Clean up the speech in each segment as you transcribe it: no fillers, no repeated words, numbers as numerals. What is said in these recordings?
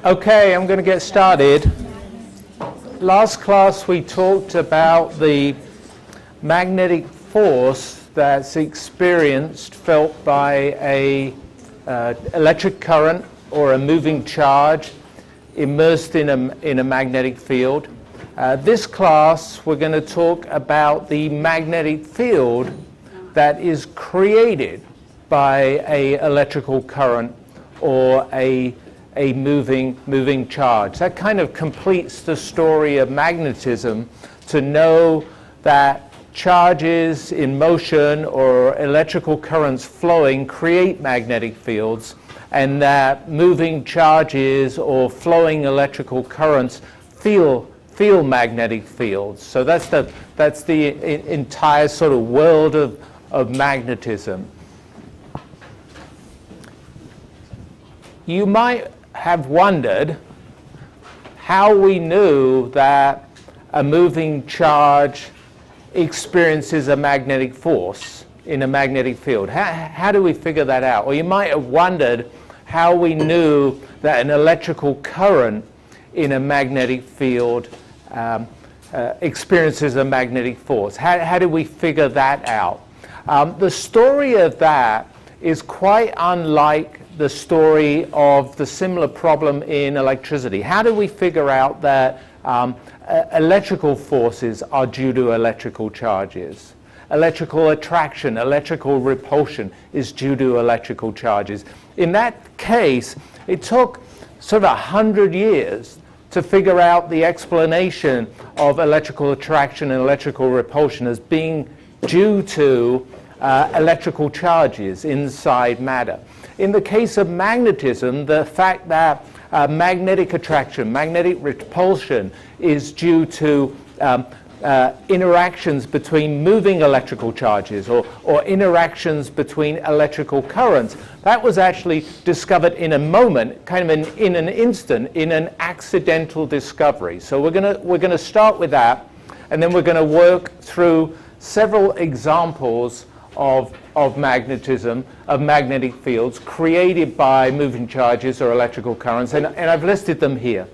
Okay, I'm going to get started. Last class we talked about the magnetic force that's experienced, felt by a electric current or a moving charge immersed in a magnetic field. This class we're going to talk about the magnetic field that is created by a electrical current or a moving charge. That kind of completes the story of magnetism, to know that charges in motion or electrical currents flowing create magnetic fields, and that moving charges or flowing electrical currents feel magnetic fields. So that's the entire sort of world of magnetism. You might have wondered how we knew that a moving charge experiences a magnetic force in a magnetic field. How do we figure that out? Or you might have wondered how we knew that an electrical current in a magnetic field experiences a magnetic force. How do we figure that out? The story of that is quite unlike the story of the similar problem in electricity. How do we figure out that electrical forces are due to electrical charges? Electrical attraction, electrical repulsion is due to electrical charges. In that case, it took sort of 100 years to figure out the explanation of electrical attraction and electrical repulsion as being due to electrical charges inside matter. In the case of magnetism, the fact that magnetic attraction, magnetic repulsion is due to interactions between moving electrical charges or interactions between electrical currents, that was actually discovered in a moment, kind of in an instant, in an accidental discovery. So we're going to start with that, and then we're going to work through several examples of magnetism, of magnetic fields created by moving charges or electrical currents, and I've listed them here.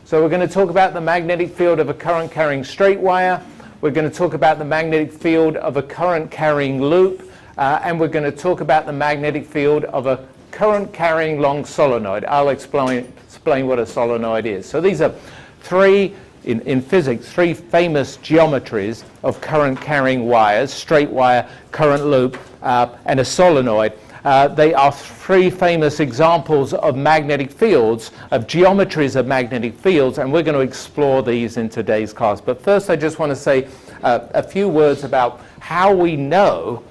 So we're going to talk about the magnetic field of a current carrying straight wire, we're going to talk about the magnetic field of a current carrying loop, and we're going to talk about the magnetic field of a current carrying long solenoid. I'll explain what a solenoid is. So these are in physics, three famous geometries of current carrying wires: straight wire, current loop, and a solenoid. They are three famous examples of magnetic fields, of geometries of magnetic fields, and we're going to explore these in today's class. But first I just want to say a few words about how we knew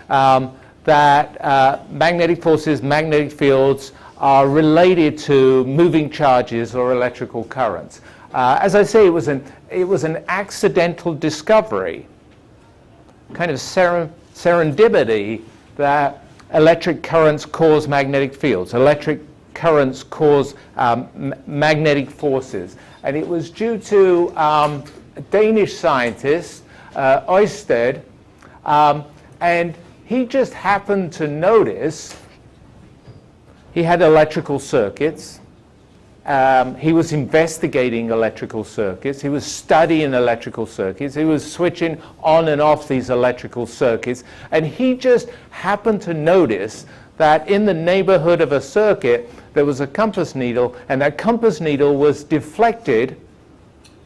that magnetic forces, magnetic fields are related to moving charges or electrical currents. As I say, it was an accidental discovery, kind of serendipity, that electric currents cause magnetic fields. Electric currents cause magnetic forces. And it was due to a Danish scientist, Ørsted, and he just happened to notice he had electrical circuits. He was investigating electrical circuits. He was studying electrical circuits. He was switching on and off these electrical circuits. And he just happened to notice that in the neighborhood of a circuit, there was a compass needle, and that compass needle was deflected.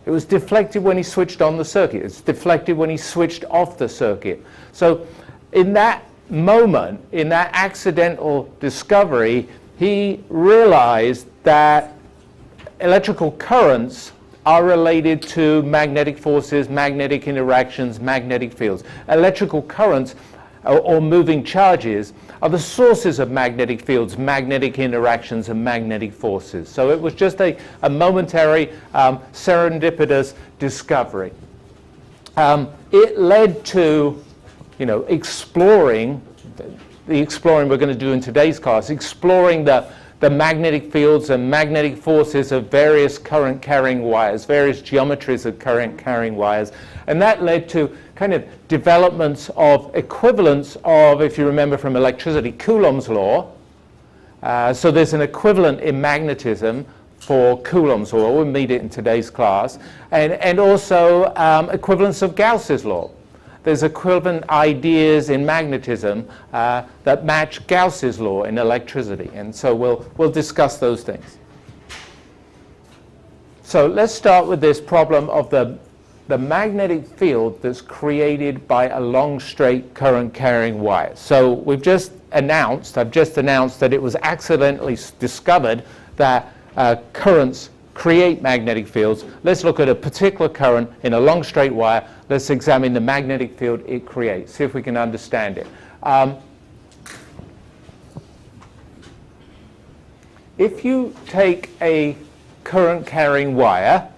It was deflected when he switched on the circuit. It's deflected when he switched off the circuit. So in that moment, in that accidental discovery, he realized that electrical currents are related to magnetic forces, magnetic interactions, magnetic fields. Electrical currents or moving charges are the sources of magnetic fields, magnetic interactions, and magnetic forces. So it was just a momentary serendipitous discovery. It led to, exploring the exploring we're going to do in today's class, exploring the the magnetic fields and magnetic forces of various current carrying wires, various geometries of current carrying wires. And that led to kind of developments of equivalents of, if you remember from electricity, Coulomb's law. So there's an equivalent in magnetism for Coulomb's law. We'll meet it in today's class. And also equivalence of Gauss's law. There's equivalent ideas in magnetism that match Gauss's law in electricity. And so we'll discuss those things. So let's start with this problem of the magnetic field that's created by a long straight current carrying wire. So I've just announced that it was accidentally discovered that currents create magnetic fields. Let's look at a particular current in a long straight wire. Let's examine the magnetic field it creates, see if we can understand it. If you take a current carrying wire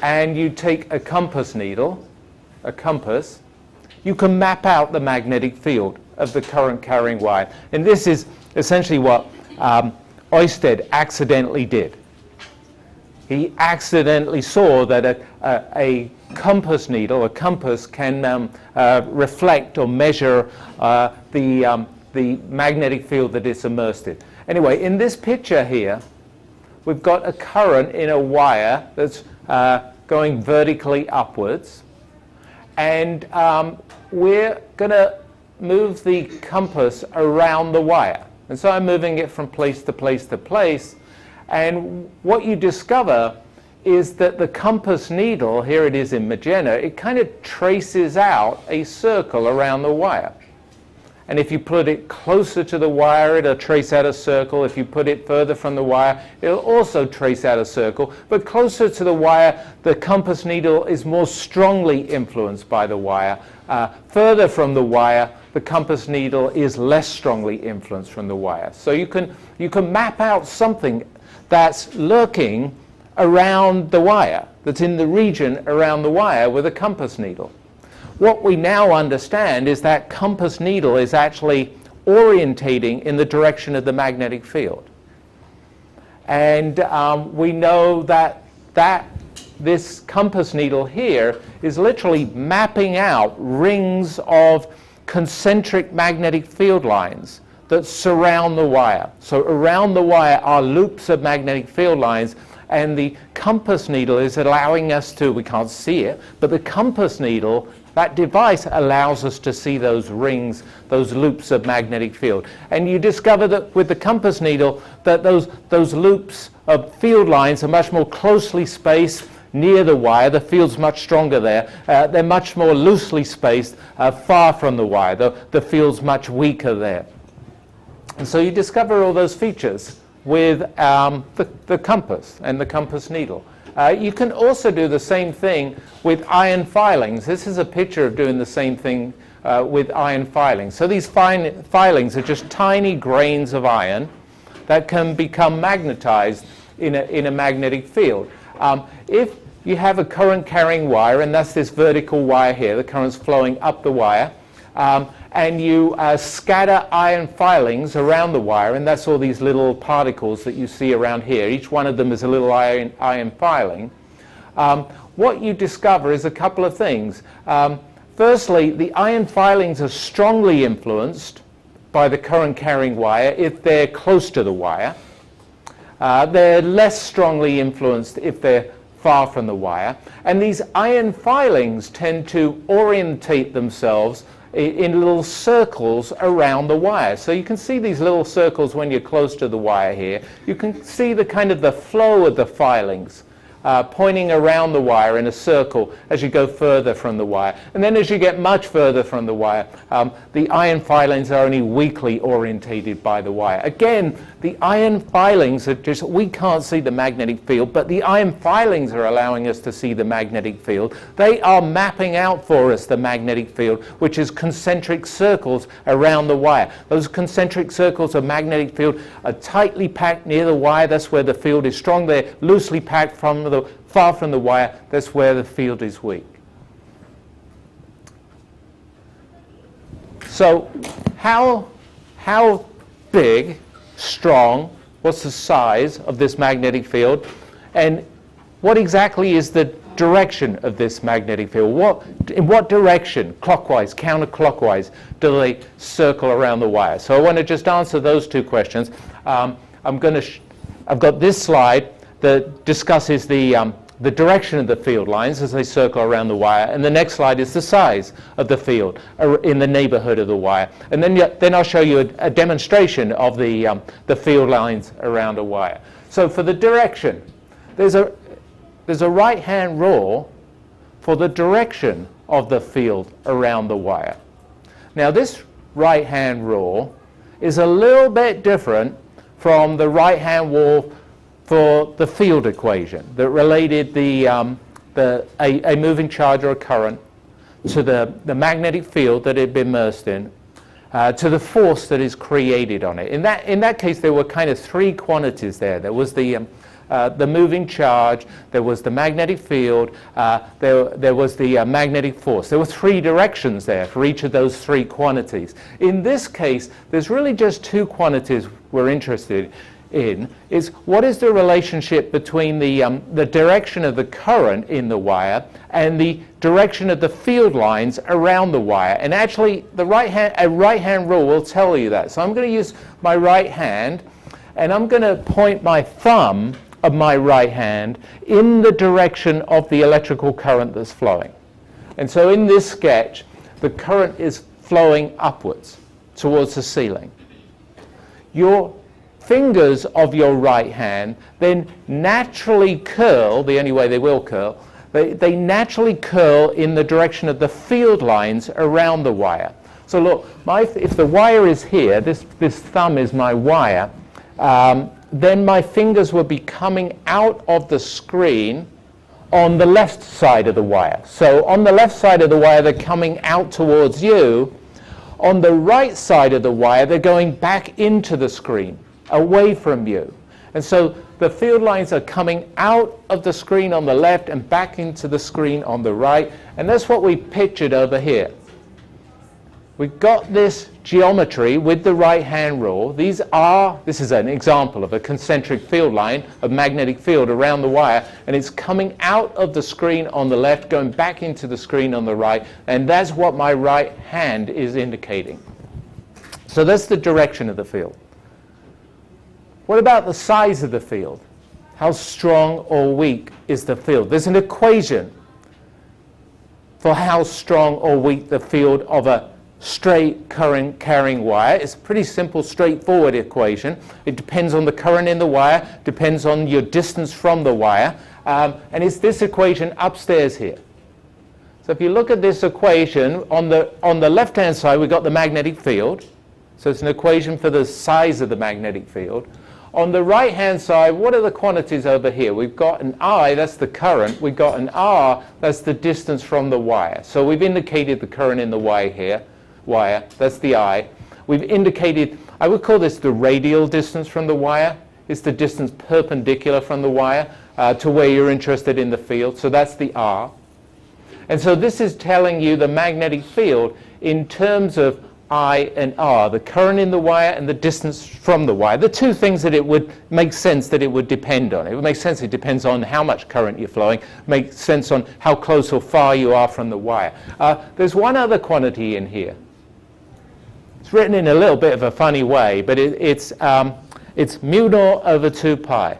and you take a compass needle, a compass, you can map out the magnetic field of the current carrying wire. And this is essentially what Ørsted accidentally did. He accidentally saw that a compass needle, a compass, can reflect or measure the magnetic field that it's immersed in. Anyway, in this picture here, we've got a current in a wire that's going vertically upwards. And we're going to move the compass around the wire. And so I'm moving it from place to place to place. And what you discover is that the compass needle, here it is in magenta, it kind of traces out a circle around the wire. And if you put it closer to the wire, it'll trace out a circle. If you put it further from the wire, it'll also trace out a circle. But closer to the wire, the compass needle is more strongly influenced by the wire. Further from the wire, the compass needle is less strongly influenced from the wire. So you can map out something that's lurking around the wire, that's in the region around the wire with a compass needle. What we now understand is that compass needle is actually orientating in the direction of the magnetic field. And we know that this compass needle here is literally mapping out rings of concentric magnetic field lines that surround the wire. So around the wire are loops of magnetic field lines, and the compass needle is allowing us to, we can't see it, but the compass needle, that device allows us to see those rings, those loops of magnetic field. And you discover that with the compass needle that those loops of field lines are much more closely spaced near the wire. The field's much stronger there. They're much more loosely spaced far from the wire. The field's much weaker there. And so you discover all those features with the compass and the compass needle. You can also do the same thing with iron filings. This is a picture of doing the same thing with iron filings. So these filings are just tiny grains of iron that can become magnetized in a magnetic field. If you have a current carrying wire, and that's this vertical wire here, the current's flowing up the wire, and you scatter iron filings around the wire, and that's all these little particles that you see around here. Each one of them is a little iron filing. What you discover is a couple of things. Firstly, the iron filings are strongly influenced by the current carrying wire if they're close to the wire. They're less strongly influenced if they're far from the wire. And these iron filings tend to orientate themselves in little circles around the wire. So you can see these little circles when you're close to the wire here. You can see the kind of the flow of the filings pointing around the wire in a circle as you go further from the wire. And then as you get much further from the wire, the iron filings are only weakly orientated by the wire. Again, the iron filings are just, we can't see the magnetic field, but the iron filings are allowing us to see the magnetic field. They are mapping out for us the magnetic field, which is concentric circles around the wire. Those concentric circles of magnetic field are tightly packed near the wire. That's where the field is strong. They're loosely packed far from the wire. That's where the field is weak. So how big strong? What's the size of this magnetic field? And what exactly is the direction of this magnetic field? In what direction, clockwise, counterclockwise, do they circle around the wire? So I want to just answer those two questions. I've got this slide that discusses the direction of the field lines as they circle around the wire, and the next slide is the size of the field in the neighborhood of the wire. And then I'll show you a demonstration of the field lines around a wire. So for the direction, there's a right-hand rule for the direction of the field around the wire. Now this right-hand rule is a little bit different from the right-hand rule for the field equation that related a moving charge or a current to the magnetic field that it had been immersed in, to the force that is created on it. In that case, there were kind of three quantities there. There was the moving charge, there was the magnetic field, there was the magnetic force. There were three directions there for each of those three quantities. In this case, there's really just two quantities we're interested in. Is what is the relationship between the direction of the current in the wire and the direction of the field lines around the wire? And actually, a right-hand rule will tell you that. So I'm going to use my right hand, and I'm going to point my thumb of my right hand in the direction of the electrical current that's flowing. And so in this sketch, the current is flowing upwards towards the ceiling. Your fingers of your right hand then naturally curl, the only way they will curl, they naturally curl in the direction of the field lines around the wire. So look, if the wire is here, this thumb is my wire, then my fingers will be coming out of the screen on the left side of the wire. So on the left side of the wire, they're coming out towards you. On the right side of the wire, they're going back into the screen, away from you. And so the field lines are coming out of the screen on the left and back into the screen on the right. And that's what we pictured over here. We've got this geometry with the right-hand rule. This is an example of a concentric field line, a magnetic field around the wire, and it's coming out of the screen on the left, going back into the screen on the right, and that's what my right hand is indicating. So that's the direction of the field. What about the size of the field? How strong or weak is the field? There's an equation for how strong or weak the field of a straight current carrying wire. It's a pretty simple, straightforward equation. It depends on the current in the wire, depends on your distance from the wire, and it's this equation upstairs here. So if you look at this equation, on the left-hand side we've got the magnetic field. So it's an equation for the size of the magnetic field. On the right-hand side, what are the quantities over here? We've got an I, that's the current. We've got an R, that's the distance from the wire. So we've indicated the current in the wire here. That's the I. We've indicated, I would call this the radial distance from the wire. It's the distance perpendicular from the wire to where you're interested in the field. So that's the R. And so this is telling you the magnetic field in terms of I and R, the current in the wire and the distance from the wire. The two things that it would make sense that it would depend on. It would make sense it depends on how much current you're flowing, makes sense on how close or far you are from the wire. There's one other quantity in here. It's written in a little bit of a funny way, but it's mu naught over 2 pi.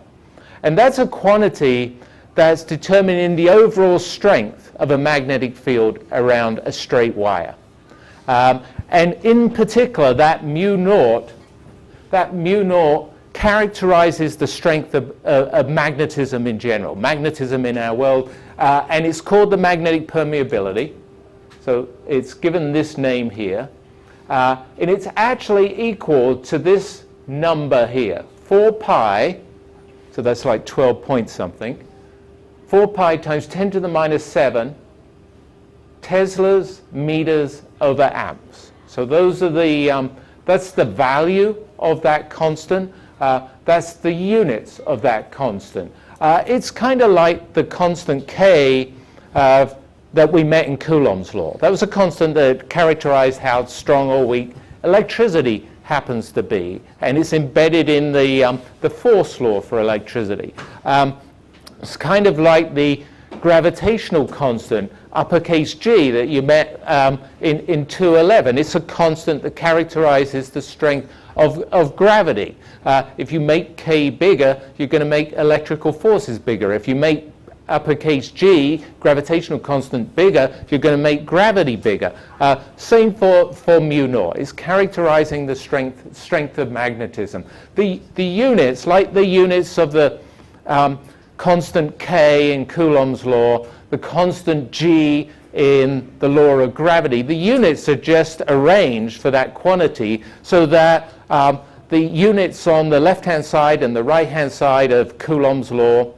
And that's a quantity that's determining the overall strength of a magnetic field around a straight wire. And in particular, that mu naught characterizes the strength of magnetism in general, magnetism in our world, and it's called the magnetic permeability. So it's given this name here. And it's actually equal to this number here, 4 pi, so that's like 12 point something, 4 pi times 10 to the minus 7 Teslas meters over amps. So those are that's the value of that constant. That's the units of that constant. It's kind of like the constant K that we met in Coulomb's law. That was a constant that characterized how strong or weak electricity happens to be, and it's embedded in the force law for electricity. It's kind of like the gravitational constant, uppercase G, that you met in 211. It's a constant that characterizes the strength of gravity. If you make K bigger, you're going to make electrical forces bigger. If you make uppercase G, gravitational constant, bigger, you're going to make gravity bigger. Same for mu naught. It's characterizing the strength of magnetism. The units, like the units of the constant K in Coulomb's law, the constant G in the law of gravity, the units are just arranged for that quantity so that the units on the left-hand side and the right-hand side of Coulomb's law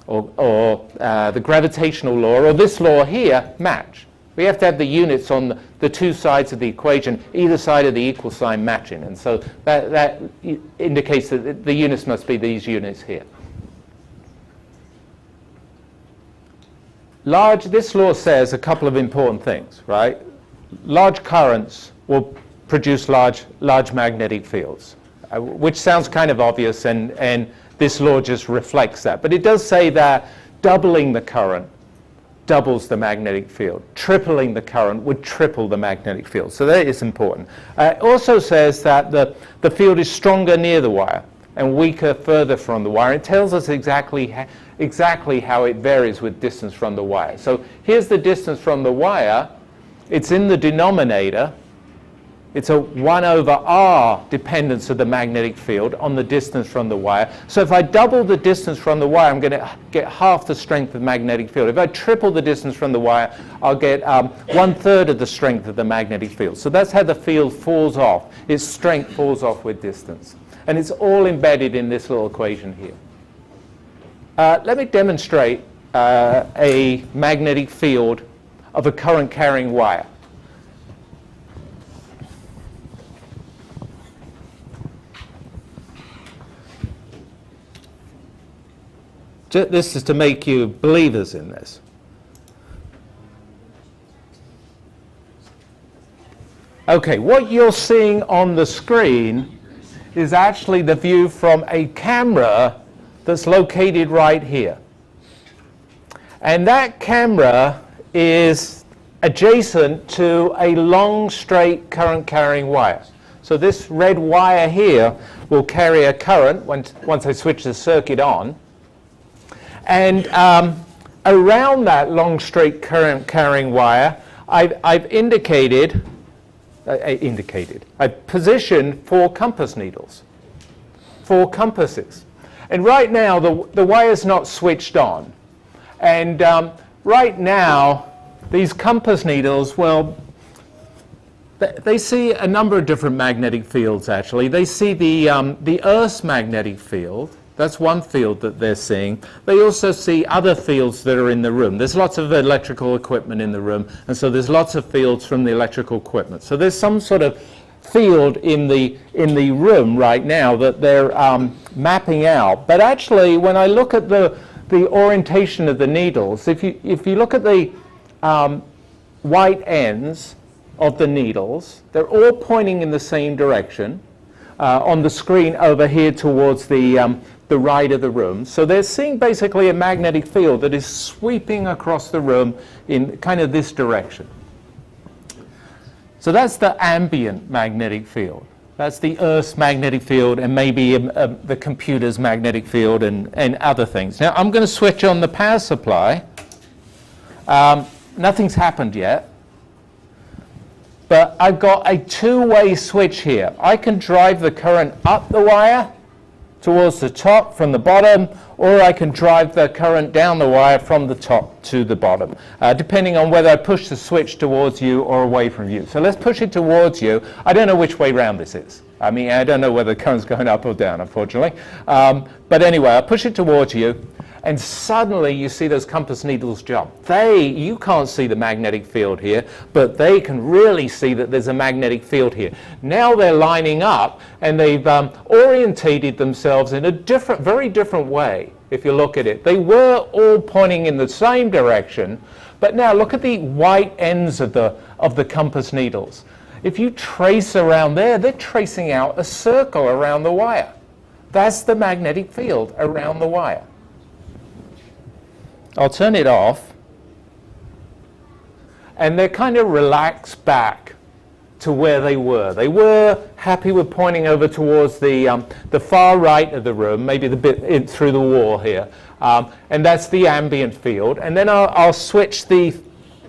or the gravitational law or this law here match. We have to have the units on the two sides of the equation, either side of the equal sign matching. And so that indicates that the units must be these units here. This law says a couple of important things, right? Large currents will produce large magnetic fields, which sounds kind of obvious, and this law just reflects that. But it does say that doubling the current doubles the magnetic field. Tripling the current would triple the magnetic field. So that is important. It also says that the field is stronger near the wire and weaker further from the wire. It tells us exactly how it varies with distance from the wire. So here's the distance from the wire. It's in the denominator. It's a 1 over r dependence of the magnetic field on the distance from the wire. So if I double the distance from the wire, I'm going to get half the strength of the magnetic field. If I triple the distance from the wire, I'll get 1/3 of the strength of the magnetic field. So that's how the field falls off. Its strength falls off with distance. And it's all embedded in this little equation here. Let me demonstrate a magnetic field of a current carrying wire. This is to make you believers in this. Okay, what you're seeing on the screen is actually the view from a camera that's located right here. And that camera is adjacent to a long, straight current carrying wire. So this red wire here will carry a current once I switch the circuit on. And around that long, straight current carrying wire, I've positioned 4 compass needles, 4 compasses. And right now, the wire's not switched on. And right now, these compass needles, well, they see a number of different magnetic fields, actually. They see the Earth's magnetic field. That's one field that they're seeing. They also see other fields that are in the room. There's lots of electrical equipment in the room, and so there's lots of fields from the electrical equipment. So there's some sort of field in the room right now that they're mapping out. But actually, when I look at the orientation of the needles, if you look at the white ends of the needles, they're all pointing in the same direction on the screen over here towards the right of the room. So they're seeing basically a magnetic field that is sweeping across the room in kind of this direction. So that's the ambient magnetic field. That's the Earth's magnetic field and maybe the computer's magnetic field and other things. Now I'm going to switch on the power supply. Nothing's happened yet. But I've got a two-way switch here. I can drive the current up the wire towards the top from the bottom, or I can drive the current down the wire from the top to the bottom, depending on whether I push the switch towards you or away from you. So let's push it towards you. I don't know which way round this is. I mean, I don't know whether the current's going up or down, unfortunately. But anyway, I'll push it towards you, and suddenly you see those compass needles jump. You can't see the magnetic field here, but they can really see that there's a magnetic field here. Now they're lining up, and they've orientated themselves in a very different way, if you look at it. They were all pointing in the same direction, but now look at the white ends of the compass needles. If you trace around there, they're tracing out a circle around the wire. That's the magnetic field around the wire. I'll turn it off. And they're kind of relaxed back to where they were. They were happy with pointing over towards the far right of the room, maybe the bit in through the wall here. And that's the ambient field. And then I'll switch the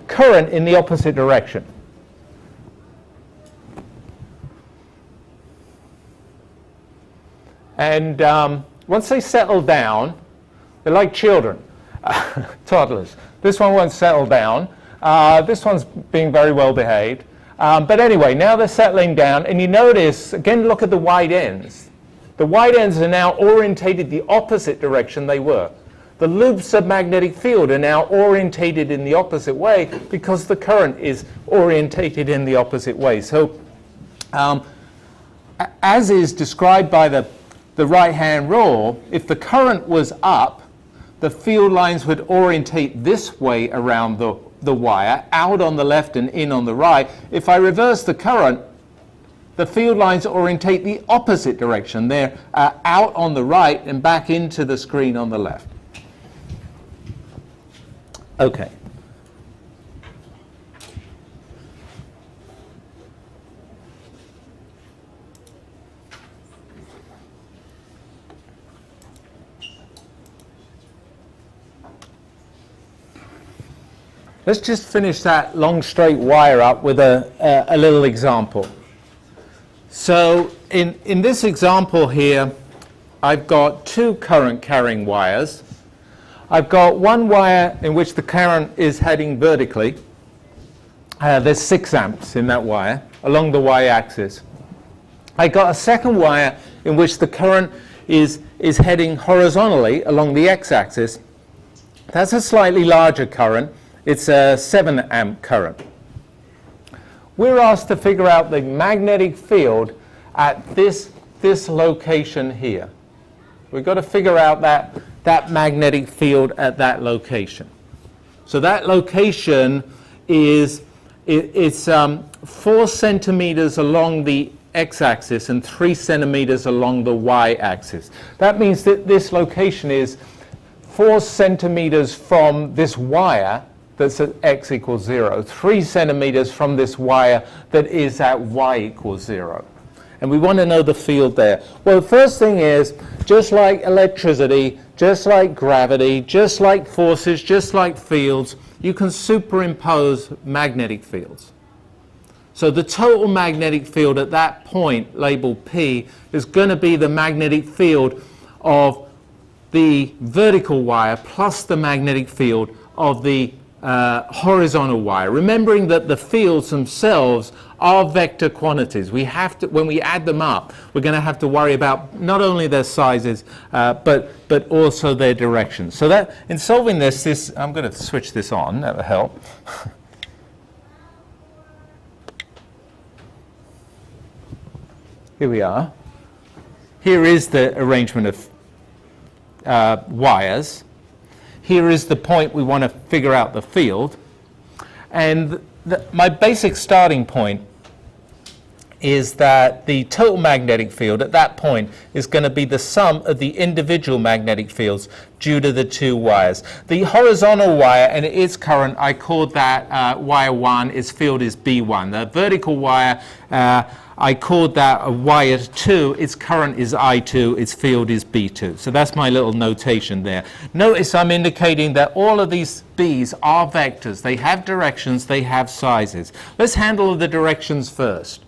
current in the opposite direction. And once they settle down, they're like children, toddlers. This one won't settle down. This one's being very well behaved. But anyway, now they're settling down, and you notice, again, look at the wide ends. The wide ends are now orientated the opposite direction they were. The loops of magnetic field are now orientated in the opposite way because the current is orientated in the opposite way. So, as is described by the right-hand rule, if the current was up, the field lines would orientate this way around the wire, out on the left and in on the right. If I reverse the current, the field lines orientate the opposite direction. They're out on the right and back into the screen on the left. Okay. Let's just finish that long straight wire up with a little example. So in this example here, I've got two current carrying wires. I've got one wire in which the current is heading vertically. There's 6 amps in that wire along the y-axis. I've got a second wire in which the current is heading horizontally along the x-axis. That's a slightly larger current. It's a 7 amp current. We're asked to figure out the magnetic field at this location here. We've got to figure out that magnetic field at that location. So that location is 4 centimeters along the x-axis and 3 centimeters along the y-axis. That means that this location is 4 centimeters from this wire that's at x equals 0, 3 centimeters from this wire that is at y equals 0. And we want to know the field there. Well, the first thing is, just like electricity, just like gravity, just like forces, just like fields, you can superimpose magnetic fields. So the total magnetic field at that point, labeled P, is going to be the magnetic field of the vertical wire plus the magnetic field of the horizontal wire, remembering that the fields themselves are vector quantities. We have to, when we add them up, we're going to have to worry about not only their sizes, but also their directions. So that in solving this, I'm going to switch this on. That will help. Here we are. Here is the arrangement of wires. Here is the point we want to figure out the field. And my basic starting point is that the total magnetic field at that point is going to be the sum of the individual magnetic fields due to the 2 wires. The horizontal wire and its current, I called that wire 1, its field is B1. The vertical wire, I called that a wire 2, its current is I2, its field is B2. So that's my little notation there. Notice I'm indicating that all of these B's are vectors. They have directions, they have sizes. Let's handle the directions first.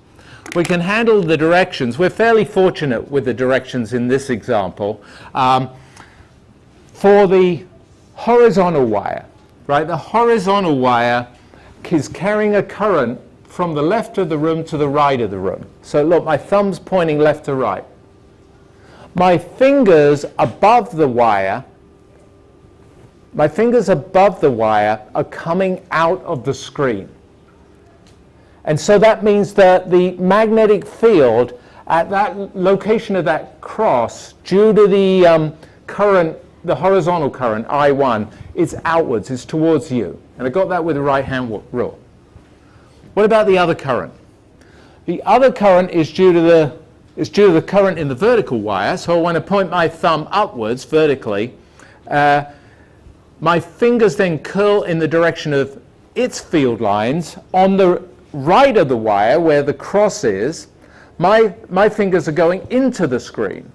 We can handle the directions. We're fairly fortunate with the directions in this example. For the horizontal wire, right? The horizontal wire is carrying a current from the left of the room to the right of the room. So look, my thumb's pointing left to right. My fingers above the wire, are coming out of the screen. And so that means that the magnetic field at that location of that cross, due to the current, the horizontal current, I1, it's outwards, it's towards you. And I got that with the right-hand rule. What about the other current? The other current is due to the current in the vertical wire. So when I point my thumb upwards vertically, my fingers then curl in the direction of its field lines. On the right of the wire, where the cross is, my fingers are going into the screen.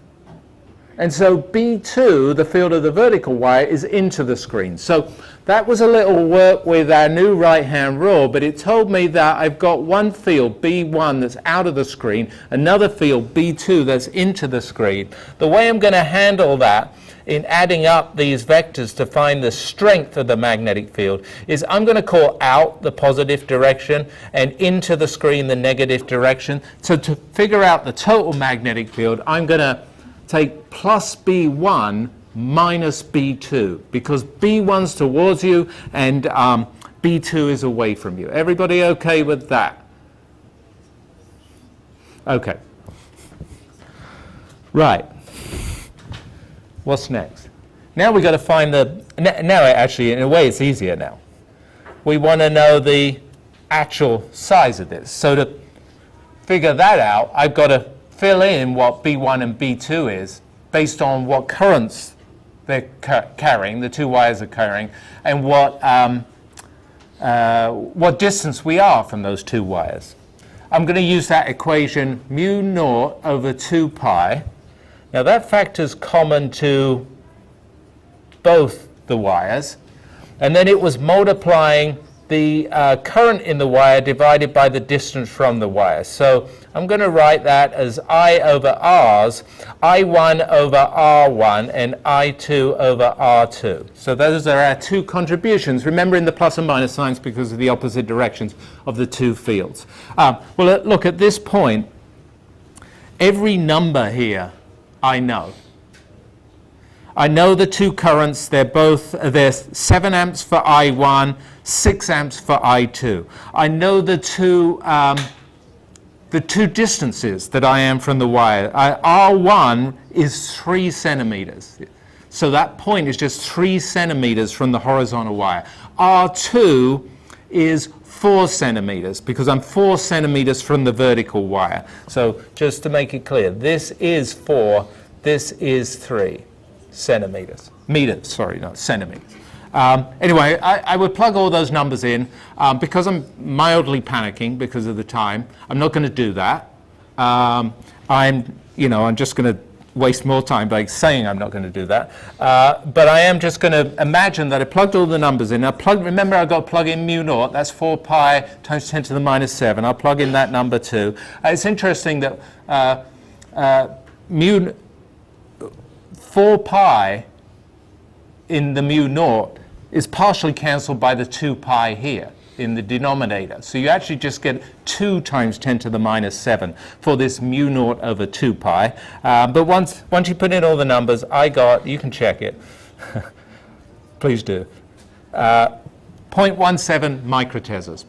And so B2, the field of the vertical wire, is into the screen. So that was a little work with our new right-hand rule, but it told me that I've got one field, B1, that's out of the screen, another field, B2, that's into the screen. The way I'm going to handle that in adding up these vectors to find the strength of the magnetic field is I'm going to call out the positive direction and into the screen the negative direction. So to figure out the total magnetic field, I'm going to take plus B1 minus B2, because B1's towards you and B2 is away from you. Everybody okay with that? Okay. Right. What's next? Now we've got to find now actually in a way it's easier now. We want to know the actual size of this. So to figure that out, I've got to fill in what B1 and B2 is based on what currents they're carrying, the two wires are carrying, and what distance we are from those two wires. I'm going to use that equation mu naught over 2 pi. Now that factor's common to both the wires, and then it was multiplying the current in the wire divided by the distance from the wire. So I'm going to write that as I over R's, I1 over R1 and I2 over R2. So those are our two contributions, remembering the plus and minus signs because of the opposite directions of the two fields. Well, look, at this point, every number here I know. I know the two currents, there's 7 amps for I1, 6 amps for I2. I know the two distances that I am from the wire. R1 is 3 centimeters. So that point is just 3 centimeters from the horizontal wire. R2 is 4 centimeters because I'm 4 centimeters from the vertical wire. So just to make it clear, this is 4, this is 3 centimeters. Meters, sorry, not centimeters. Anyway, I would plug all those numbers in. Because I'm mildly panicking because of the time, I'm not going to do that. I'm just going to waste more time by saying I'm not going to do that. But I am just going to imagine that I plugged all the numbers in. Remember, I've got to plug in mu naught. That's 4 pi times 10 to the minus 7. I'll plug in that number too. It's interesting that 4 pi in the mu naught is partially cancelled by the 2 pi here in the denominator. So you actually just get 2 times 10 to the minus 7 for this mu naught over 2 pi. But once you put in all the numbers, you can check it. Please do. 0.17 microteslas.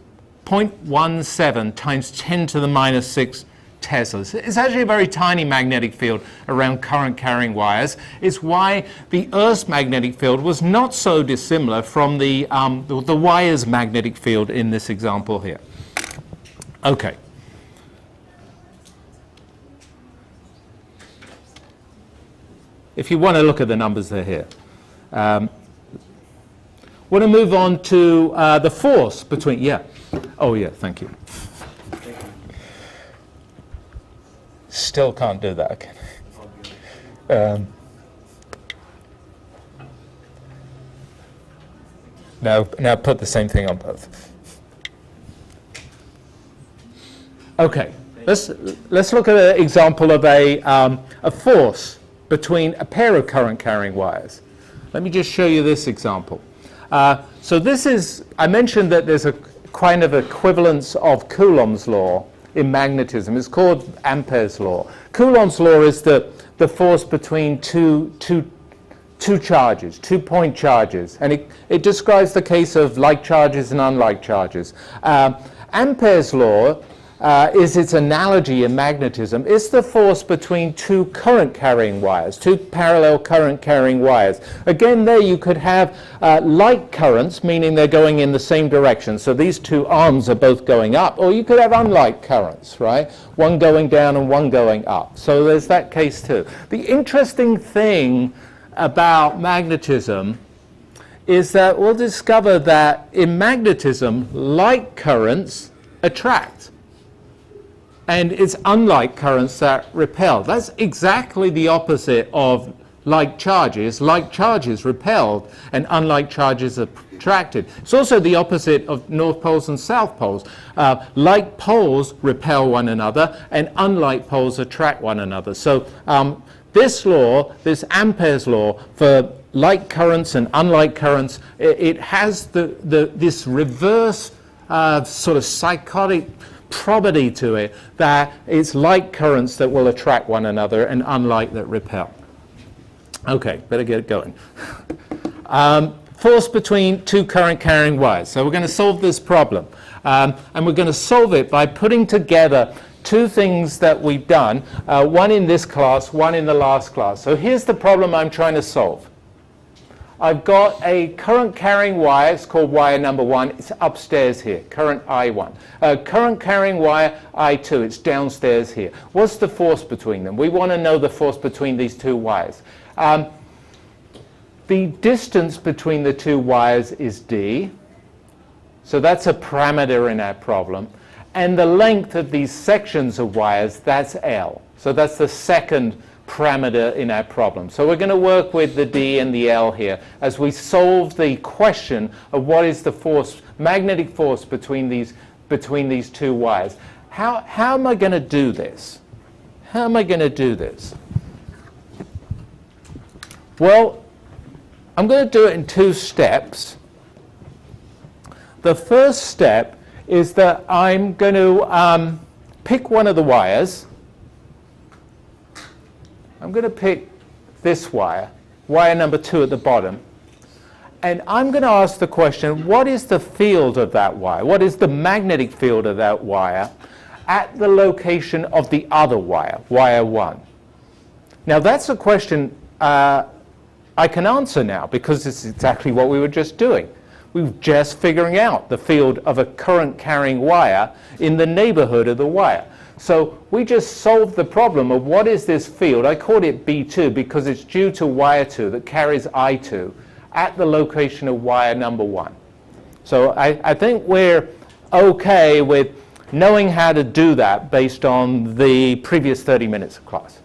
0.17 times 10 to the minus 6 Teslas. It's actually a very tiny magnetic field around current carrying wires. It's why the Earth's magnetic field was not so dissimilar from the wire's magnetic field in this example here. Okay. If you want to look at the numbers, they're here. Want to move on to the force between, thank you. Still can't do that. Okay. Now put the same thing on both. Okay, let's look at an example of a force between a pair of current carrying wires. Let me just show you this example. So this is, I mentioned that there's a kind of equivalence of Coulomb's law in magnetism. It's called Ampere's law. Coulomb's law is the force between two charges, 2-point charges, and it describes the case of like charges and unlike charges. Ampere's law is its analogy in magnetism. It's the force between two current-carrying wires, two parallel current-carrying wires. Again, there you could have like currents, meaning they're going in the same direction. So these two arms are both going up. Or you could have unlike currents, right? One going down and one going up. So there's that case too. The interesting thing about magnetism is that we'll discover that in magnetism, like currents attract. And it's unlike currents that repel. That's exactly the opposite of like charges. Like charges repelled and unlike charges attracted. It's also the opposite of north poles and south poles. Like poles repel one another and unlike poles attract one another. So this law, this Ampere's law for like currents and unlike currents, it has this reverse sort of psychotic property to it, that it's like currents that will attract one another and unlike that repel. Okay, better get it going. Force between two current carrying wires. So we're going to solve this problem. And we're going to solve it by putting together two things that we've done, one in this class, one in the last class. So here's the problem I'm trying to solve. I've got a current carrying wire, it's called wire number 1, it's upstairs here, current I1. Current carrying wire I2, it's downstairs here. What's the force between them? We want to know the force between these two wires. The distance between the two wires is d, so that's a parameter in our problem. And the length of these sections of wires, that's L. So that's the second parameter in our problem. So we're going to work with the D and the L here as we solve the question of what is the force, magnetic force between these two wires. How am I going to do this? How am I going to do this? Well, I'm going to do it in two steps. The first step is that I'm going to pick one of the wires. I'm going to pick this wire, wire number 2 at the bottom, and I'm going to ask the question, what is the field of that wire? What is the magnetic field of that wire at the location of the other wire, wire 1? Now that's a question I can answer now because it's exactly what we were just doing. We were just figuring out the field of a current carrying wire in the neighborhood of the wire. So we just solved the problem of what is this field. I called it B2 because it's due to wire 2 that carries I2 at the location of wire number 1. So I think we're okay with knowing how to do that based on the previous 30 minutes of class.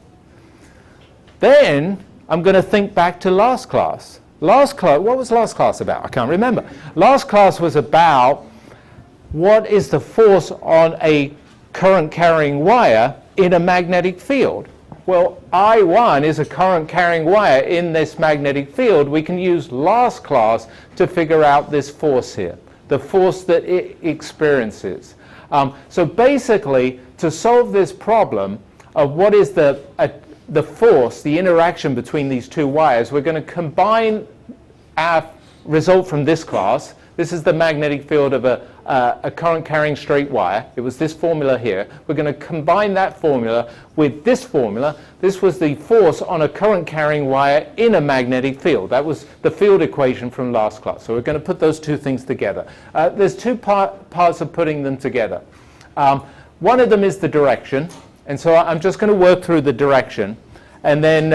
Then I'm going to think back to last class. Last class, what was last class about? I can't remember. Last class was about what is the force on a current carrying wire in a magnetic field. Well, I1 is a current carrying wire in this magnetic field. We can use last class to figure out this force here, the force that it experiences. So basically, to solve this problem of what is the force, the interaction between these two wires, we're going to combine our result from this class. This is the magnetic field of a current carrying straight wire. It was this formula here. We're going to combine that formula with this formula. This was the force on a current carrying wire in a magnetic field. That was the field equation from last class. So we're going to put those two things together. There's two parts of putting them together. One of them is the direction. And so I'm just going to work through the direction. And then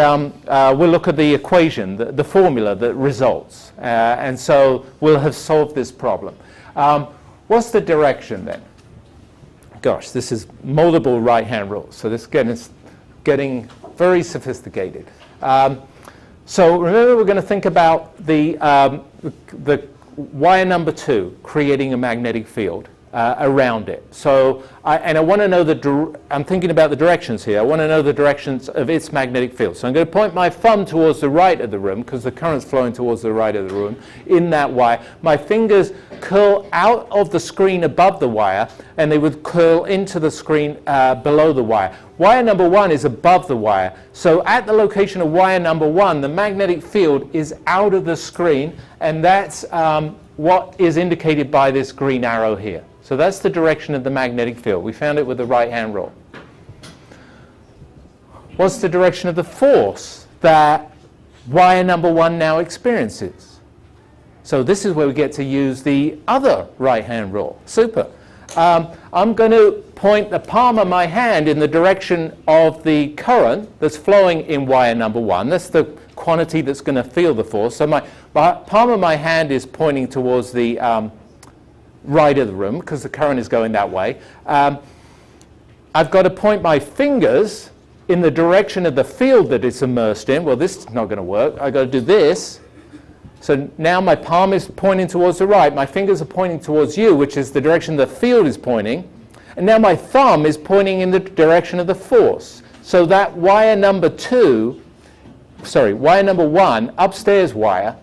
we'll look at the equation, the formula that results. And so we'll have solved this problem. What's the direction then? Gosh, this is multiple right-hand rules. So this is getting very sophisticated. So remember, we're going to think about the wire number 2 creating a magnetic field around it. So, I want to know I'm thinking about the directions here. I want to know the directions of its magnetic field. So I'm going to point my thumb towards the right of the room because the current's flowing towards the right of the room in that wire. My fingers curl out of the screen above the wire and they would curl into the screen below the wire. Wire number 1 is above the wire. So at the location of wire number 1, the magnetic field is out of the screen, and that's what is indicated by this green arrow here. So that's the direction of the magnetic field. field. We found it with the right-hand rule. What's the direction of the force that wire number 1 now experiences? So this is where we get to use the other right-hand rule. Super. I'm going to point the palm of my hand in the direction of the current that's flowing in wire number 1. That's the quantity that's going to feel the force. So my palm of my hand is pointing towards the right of the room because the current is going that way. I've got to point my fingers in the direction of the field that it's immersed in. Well, this is not going to work. I've got to do this. So now my palm is pointing towards the right. My fingers are pointing towards you, which is the direction the field is pointing. And now my thumb is pointing in the direction of the force. So that wire number 1, upstairs wire,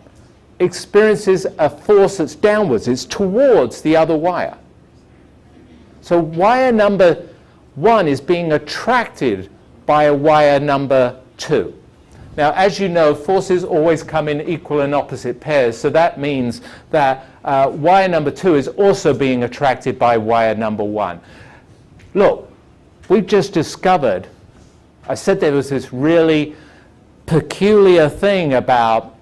experiences a force that's downwards. It's towards the other wire. So wire number 1 is being attracted by a wire number 2. Now, as you know, forces always come in equal and opposite pairs, so that means that wire number 2 is also being attracted by wire number 1. Look, we've just discovered, I said there was this really peculiar thing about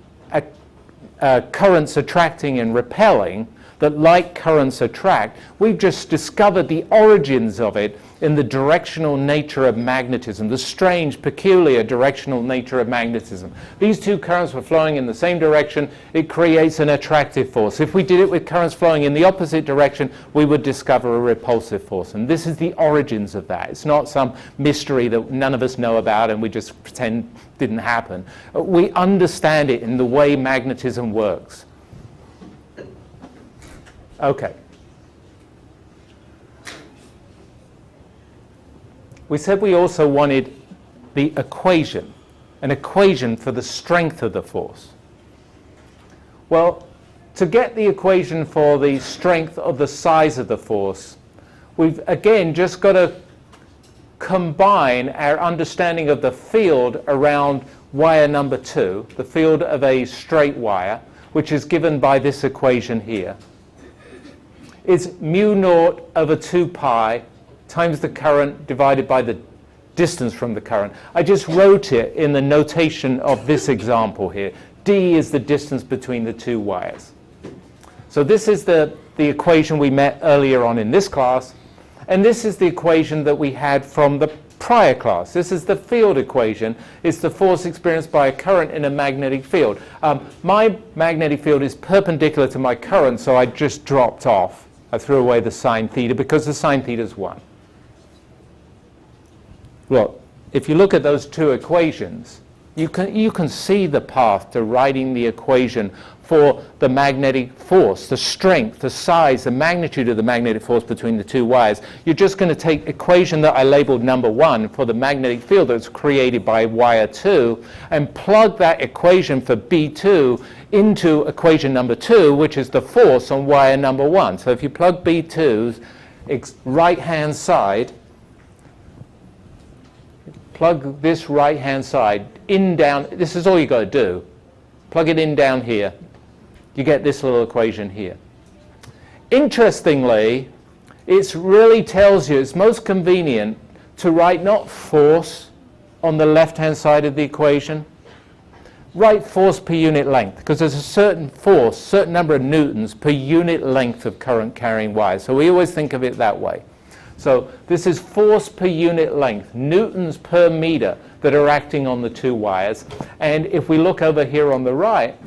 currents attracting and repelling, that like currents attract. We've just discovered the origins of it in the directional nature of magnetism, the strange, peculiar directional nature of magnetism. These two currents were flowing in the same direction. It creates an attractive force. If we did it with currents flowing in the opposite direction, we would discover a repulsive force. And this is the origins of that. It's not some mystery that none of us know about and we just pretend didn't happen. We understand it in the way magnetism works. Okay. We said we also wanted the equation, an equation for the strength of the force. Well, to get the equation for the strength of the size of the force, we've again just got to combine our understanding of the field around wire number 2, the field of a straight wire, which is given by this equation here. It's mu naught over 2 pi times the current divided by the distance from the current. I just wrote it in the notation of this example here. D is the distance between the two wires. So this is the equation we met earlier on in this class, and this is the equation that we had from the prior class. This is the field equation. It's the force experienced by a current in a magnetic field. My magnetic field is perpendicular to my current, so I just dropped off. I threw away the sine theta because the sine theta is 1. Well, if you look at those two equations, you can see the path to writing the equation for the magnetic force, the strength, the size, the magnitude of the magnetic force between the two wires. You're just going to take equation that I labeled number 1 for the magnetic field that's created by wire 2 and plug that equation for B2 into equation number 2, which is the force on wire number 1. So if you plug B2's right-hand side, plug this right-hand side in down, this is all you got to do. Plug it in down here. You get this little equation here. Interestingly, it really tells you it's most convenient to write not force on the left-hand side of the equation, write force per unit length, because there's a certain force, certain number of newtons per unit length of current carrying wires. So we always think of it that way. So this is force per unit length, newtons per meter that are acting on the two wires. And if we look over here on the right,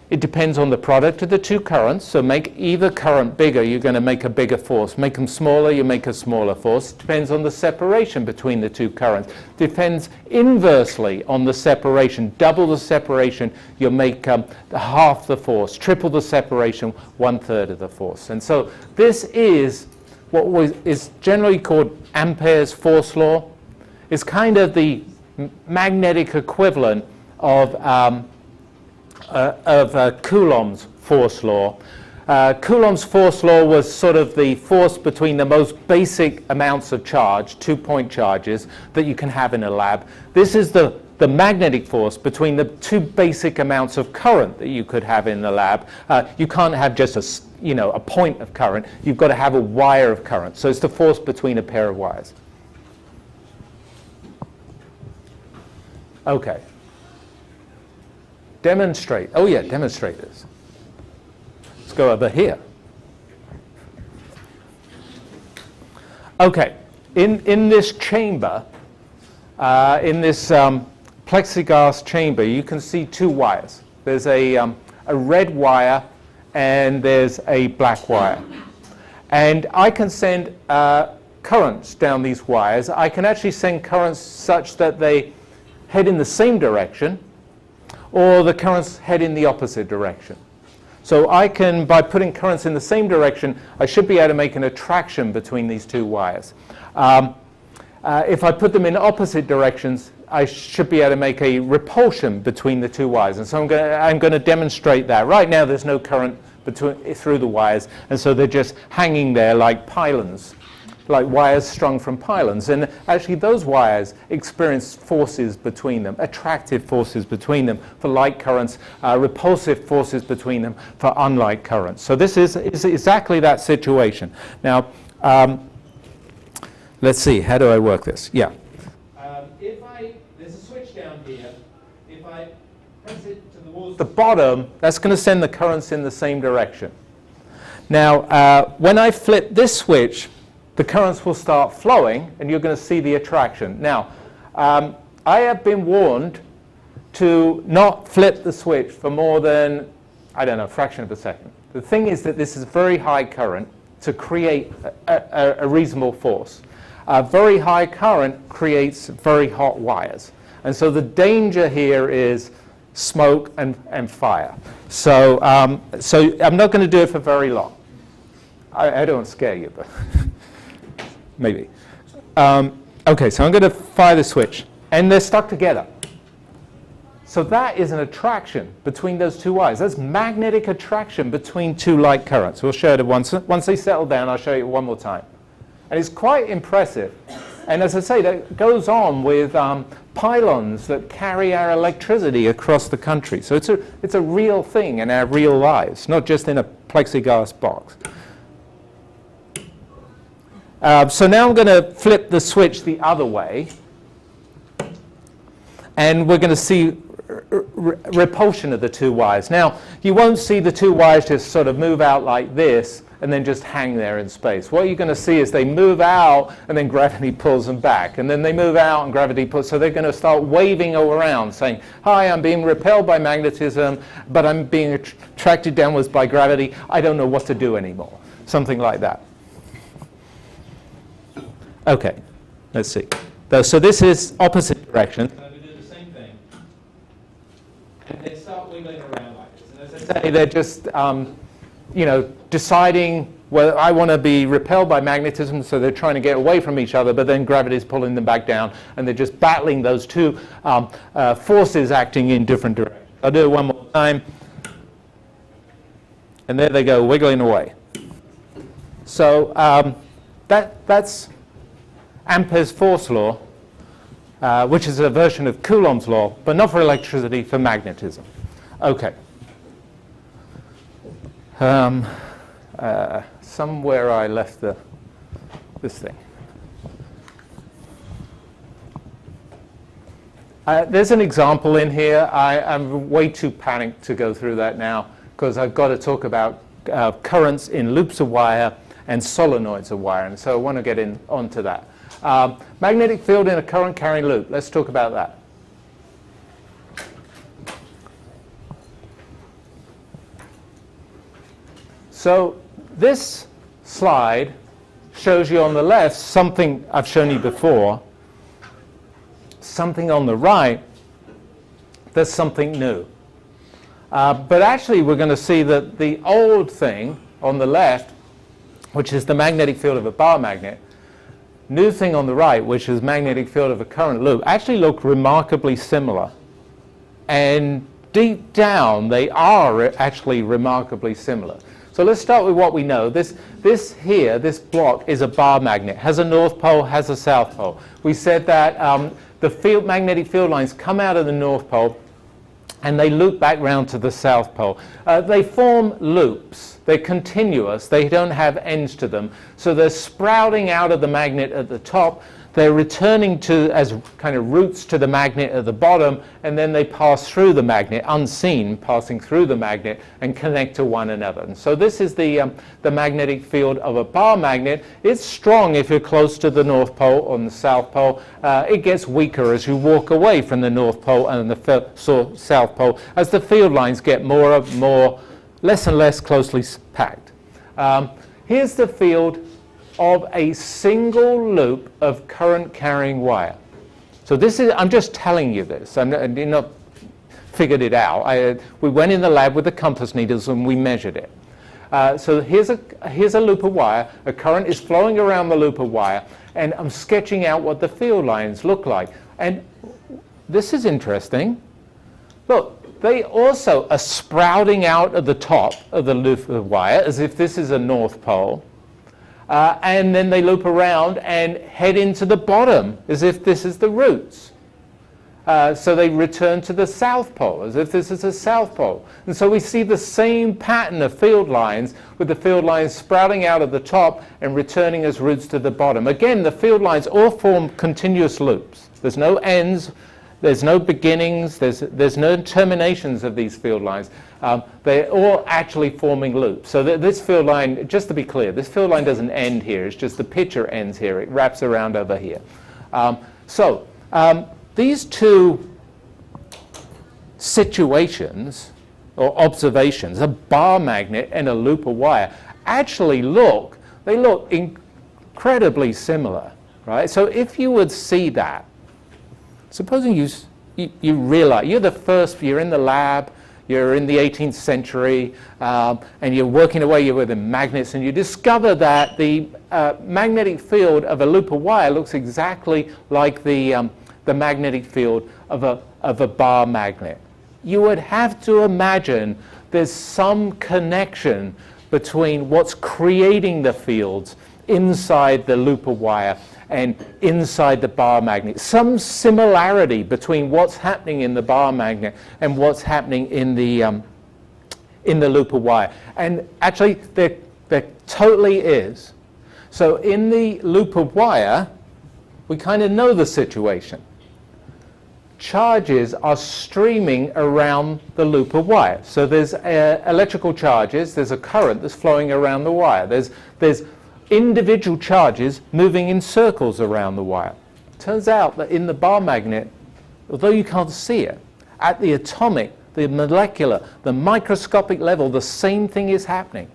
it depends on the product of the two currents. So make either current bigger, you're going to make a bigger force. Make them smaller, you make a smaller force. It depends on the separation between the two currents. Depends inversely on the separation. Double the separation, you'll make half the force. Triple the separation, 1/3 of the force. And so this is what is generally called Ampere's force law. It's kind of the magnetic equivalent of Coulomb's force law. Coulomb's force law was sort of the force between the most basic amounts of charge, 2-point charges, that you can have in a lab. This is the magnetic force between the two basic amounts of current that you could have in the lab. You can't have just a point of current, you've got to have a wire of current. So it's the force between a pair of wires. Okay. Demonstrate. Oh yeah, demonstrate this. Let's go over here. Okay. In this chamber, in this plexiglass chamber, you can see two wires. There's a red wire and there's a black wire. And I can send currents down these wires. I can actually send currents such that they head in the same direction, or the currents head in the opposite direction. So I can, by putting currents in the same direction, I should be able to make an attraction between these two wires. If I put them in opposite directions, I should be able to make a repulsion between the two wires. And so I'm going to demonstrate that. Right now there's no current through the wires, and so they're just hanging there like pylons, like wires strung from pylons. And actually those wires experience forces between them, attractive forces between them for light currents, repulsive forces between them for unlight currents. So this is exactly that situation. Now, let's see, how do I work this? Yeah. There's a switch down here. If I press it to the walls at the bottom, that's going to send the currents in the same direction. Now, when I flip this switch, the currents will start flowing, and you're going to see the attraction. Now, I have been warned to not flip the switch for more than, I don't know, a fraction of a second. The thing is that this is very high current to create a reasonable force. Very high current creates very hot wires. And so the danger here is smoke and fire. So, so I'm not going to do it for very long. I don't want to scare you, but maybe. Okay, so I'm going to fire the switch, and they're stuck together. So that is an attraction between those two wires. That's magnetic attraction between two light currents. We'll show it once they settle down. I'll show you one more time. And it's quite impressive. And as I say, that goes on with pylons that carry our electricity across the country. So it's a real thing in our real lives, not just in a plexiglass box. So now I'm going to flip the switch the other way. And we're going to see repulsion of the two wires. Now, you won't see the two wires just sort of move out like this and then just hang there in space. What you're going to see is they move out and then gravity pulls them back. And then they move out and gravity pulls. So they're going to start waving around saying, hi, I'm being repelled by magnetism, but I'm being attracted downwards by gravity. I don't know what to do anymore. Something like that. Okay, let's see. So this is opposite direction. So we do the same thing. And they start wiggling around like this. And as I say, they're just deciding whether I want to be repelled by magnetism, so they're trying to get away from each other, but then gravity is pulling them back down, and they're just battling those two forces acting in different directions. I'll do it one more time. And there they go, wiggling away. So that's Ampere's force law, which is a version of Coulomb's law, but not for electricity, for magnetism. Okay. Somewhere I left this thing. There's an example in here. I'm way too panicked to go through that now, because I've got to talk about currents in loops of wire and solenoids of wire, and so I want to get onto that. Magnetic field in a current carrying loop. Let's talk about that. So this slide shows you on the left something I've shown you before, something on the right that's something new. But actually we're going to see that the old thing on the left, which is the magnetic field of a bar magnet, new thing on the right, which is magnetic field of a current loop, actually look remarkably similar. And deep down, they are actually remarkably similar. So let's start with what we know. This block is a bar magnet, has a north pole, has a south pole. We said that the magnetic field lines come out of the north pole and they loop back round to the South Pole. They form loops. They're continuous. They don't have ends to them. So they're sprouting out of the magnet at the top. They're returning to as kind of roots to the magnet at the bottom, and then they pass through the magnet, unseen, passing through the magnet, and connect to one another. And so this is the magnetic field of a bar magnet. It's strong if you're close to the North Pole or the South Pole. It gets weaker as you walk away from the North Pole and the South Pole, as the field lines get less and less closely packed. Here's the field of a single loop of current carrying wire. So this is, I'm just telling you this. I'm not figured it out. We went in the lab with the compass needles and we measured it. So here's a loop of wire. A current is flowing around the loop of wire, and I'm sketching out what the field lines look like. And this is interesting. Look, they also are sprouting out of the top of the loop of wire, as if this is a North Pole. And then they loop around and head into the bottom as if this is the roots. So they return to the South Pole as if this is a South Pole. And so we see the same pattern of field lines, with the field lines sprouting out of the top and returning as roots to the bottom. Again, the field lines all form continuous loops. There's no ends, there's no beginnings, there's no terminations of these field lines. They're all actually forming loops. So this field line, just to be clear, this field line doesn't end here. It's just the picture ends here. It wraps around over here. These two situations or observations, a bar magnet and a loop of wire, actually look incredibly similar, right? So if you would see that, supposing you realize you're in the lab, you're in the 18th century, and you're working away with the magnets, and you discover that the magnetic field of a loop of wire looks exactly like the magnetic field of a bar magnet. You would have to imagine there's some connection between what's creating the fields inside the loop of wire and inside the bar magnet. Some similarity between what's happening in the bar magnet and what's happening in the loop of wire. And actually, there totally is. So in the loop of wire, we kind of know the situation. Charges are streaming around the loop of wire. So there's electrical charges, there's a current that's flowing around the wire. There's individual charges moving in circles around the wire. Turns out that in the bar magnet, although you can't see it, at the atomic, the molecular, the microscopic level, the same thing is happening.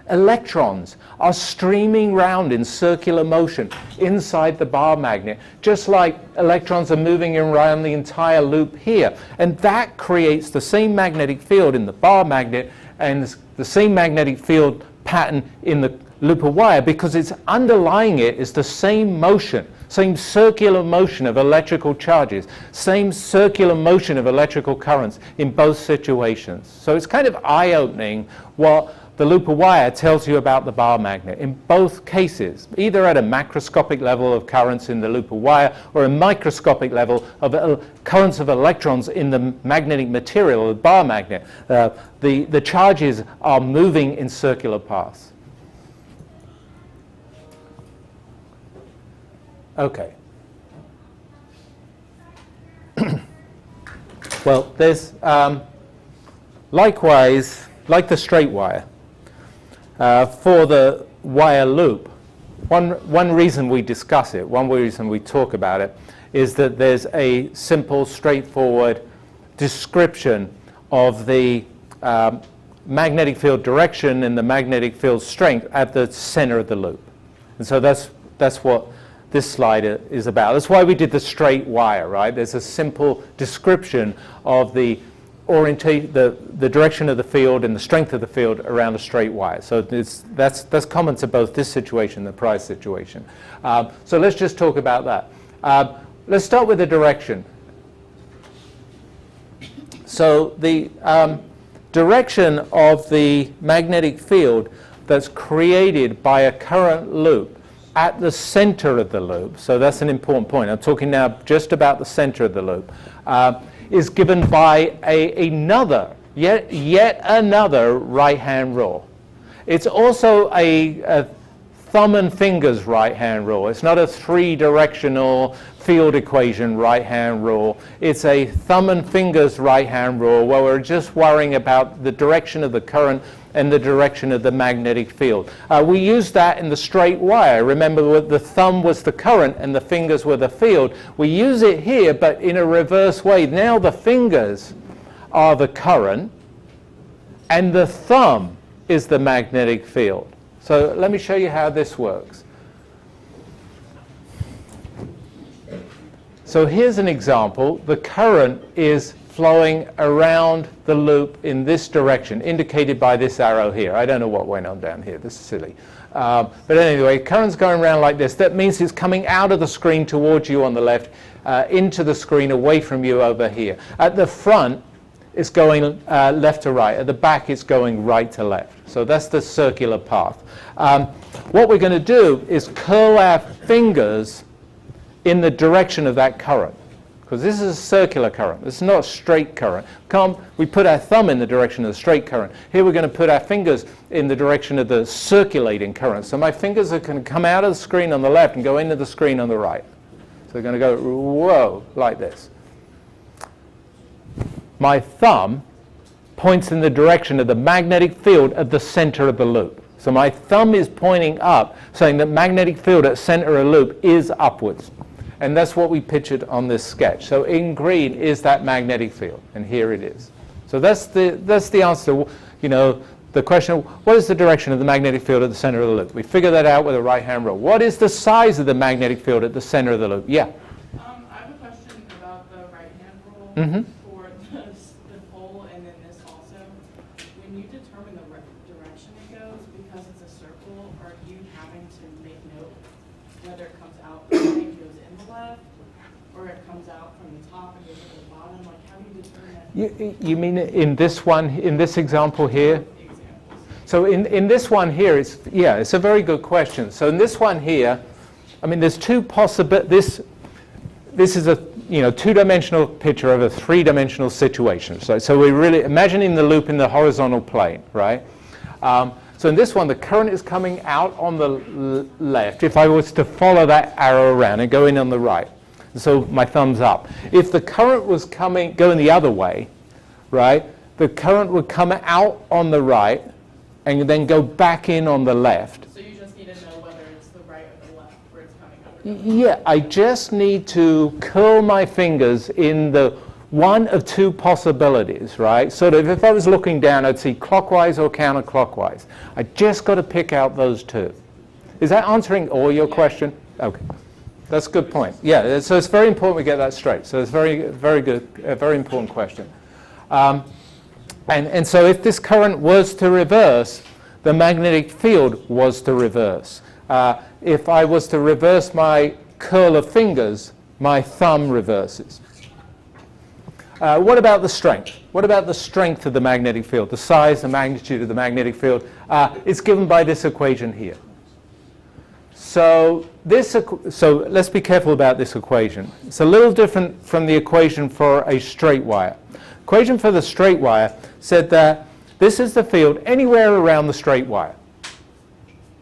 Electrons are streaming round in circular motion inside the bar magnet, just like electrons are moving around the entire loop here. And that creates the same magnetic field in the bar magnet and the same magnetic field pattern in the loop of wire, because it's underlying it is the same motion, same circular motion of electrical charges, same circular motion of electrical currents in both situations. So it's kind of eye-opening what the loop of wire tells you about the bar magnet in both cases, either at a macroscopic level of currents in the loop of wire or a microscopic level of currents of electrons in the magnetic material of the bar magnet. The charges are moving in circular paths. Okay. Well, there's likewise, like the straight wire, for the wire loop, one reason we discuss it, one reason we talk about it, is that there's a simple, straightforward description of the magnetic field direction and the magnetic field strength at the center of the loop. And so that's what this slide is about. That's why we did the straight wire, right? There's a simple description of the orientation, the direction of the field and the strength of the field around a straight wire. So that's common to both this situation and the prior situation. So let's just talk about that. Let's start with the direction. So the direction of the magnetic field that's created by a current loop at the center of the loop, so that's an important point. I'm talking now just about the center of the loop, is given by yet another right-hand rule. It's also a thumb and fingers right-hand rule. It's not a three-directional field equation right-hand rule. It's a thumb and fingers right-hand rule where we're just worrying about the direction of the current and the direction of the magnetic field. We used that in the straight wire. Remember, the thumb was the current and the fingers were the field. We use it here, but in a reverse way. Now the fingers are the current and the thumb is the magnetic field. So let me show you how this works. So here's an example. The current is flowing around the loop in this direction, indicated by this arrow here. I don't know what went on down here. This is silly. But anyway, current's going around like this. That means it's coming out of the screen towards you on the left, into the screen away from you over here. At the front, it's going left to right. At the back, it's going right to left. So that's the circular path. What we're going to do is curl our fingers in the direction of that current, because this is a circular current. This is not a straight current. We put our thumb in the direction of the straight current. Here we're going to put our fingers in the direction of the circulating current. So my fingers are going to come out of the screen on the left and go into the screen on the right. So they're going to go, whoa, like this. My thumb points in the direction of the magnetic field at the center of the loop. So my thumb is pointing up, saying that magnetic field at center of the loop is upwards. And that's what we pictured on this sketch. So in green is that magnetic field, and here it is. So that's the answer. You know, the question, what is the direction of the magnetic field at the center of the loop? We figure that out with a right-hand rule. What is the size of the magnetic field at the center of the loop? Yeah? I have a question about the right-hand rule for the pole and then this also. When you determine the direction it goes, because it's a circle, are you having to make note whether it comes out from the right and goes in the left, or it comes out from the top and goes to the bottom? Like, how do you determine that? You mean in this one, in this example here? So in this one here, it's a very good question. So in this one here, I mean, there's two possible. This is a two-dimensional picture of a three-dimensional situation. So we're really imagining the loop in the horizontal plane, right? So in this one, the current is coming out on the left. If I was to follow that arrow around and go in on the right, so my thumb's up. If the current was going the other way, right? The current would come out on the right and then go back in on the left. So you just need to know whether it's the right or the left where it's coming out. Yeah, I just need to curl my fingers in the one of two possibilities, right? Sort of, if I was looking down, I'd see clockwise or counterclockwise. I just got to pick out those two. Is that answering all your question? Okay, that's a good point. Yeah, so it's very important we get that straight. So it's very, very good, a very important question. And so if this current was to reverse, the magnetic field was to reverse. If I was to reverse my curl of fingers, my thumb reverses. What about the strength? What about the strength of the magnetic field? The size, the magnitude of the magnetic field? It's given by this equation here. So let's be careful about this equation. It's a little different from the equation for a straight wire. Equation for the straight wire said that this is the field anywhere around the straight wire.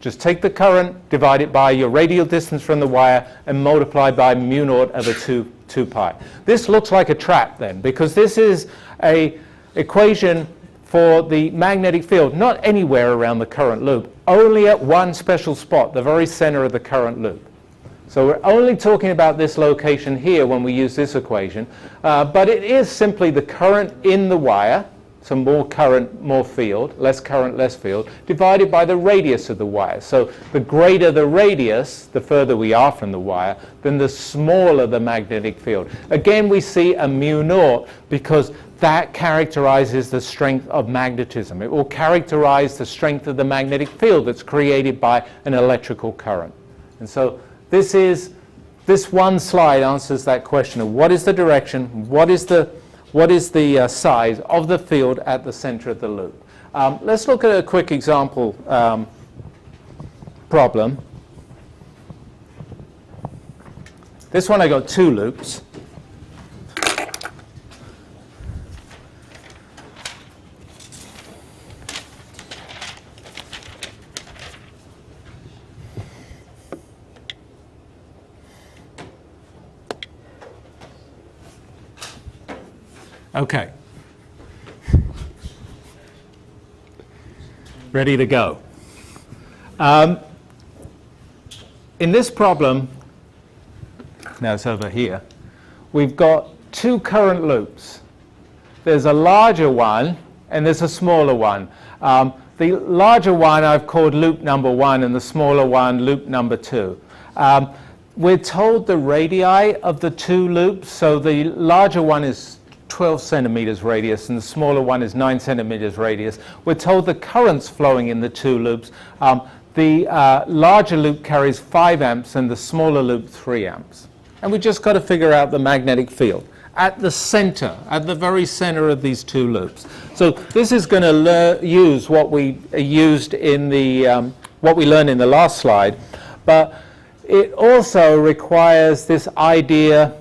Just take the current, divide it by your radial distance from the wire, and multiply by mu naught over 2 pi. This looks like a trap then, because this is an equation for the magnetic field, not anywhere around the current loop, only at one special spot, the very center of the current loop. So we're only talking about this location here when we use this equation, but it is simply the current in the wire, so more current, more field, less current, less field, divided by the radius of the wire. So the greater the radius, the further we are from the wire, then the smaller the magnetic field. Again, we see a mu naught because that characterizes the strength of magnetism. It will characterize the strength of the magnetic field that's created by an electrical current. And so this one slide answers that question of what is the direction, what is the size of the field at the center of the loop. Let's look at a quick example problem. This one I got two loops. Okay. Ready to go. In this problem, now it's over here, we've got two current loops. There's a larger one and there's a smaller one. The larger one I've called loop number 1 and the smaller one loop number 2. We're told the radii of the two loops, so the larger one is 12 centimeters radius and the smaller one is 9 centimeters radius. We're told the currents flowing in the two loops. The larger loop carries 5 amps and the smaller loop 3 amps. And we just got to figure out the magnetic field at the center, at the very center of these two loops. So this is going to use what we used in the what we learned in the last slide, but it also requires this idea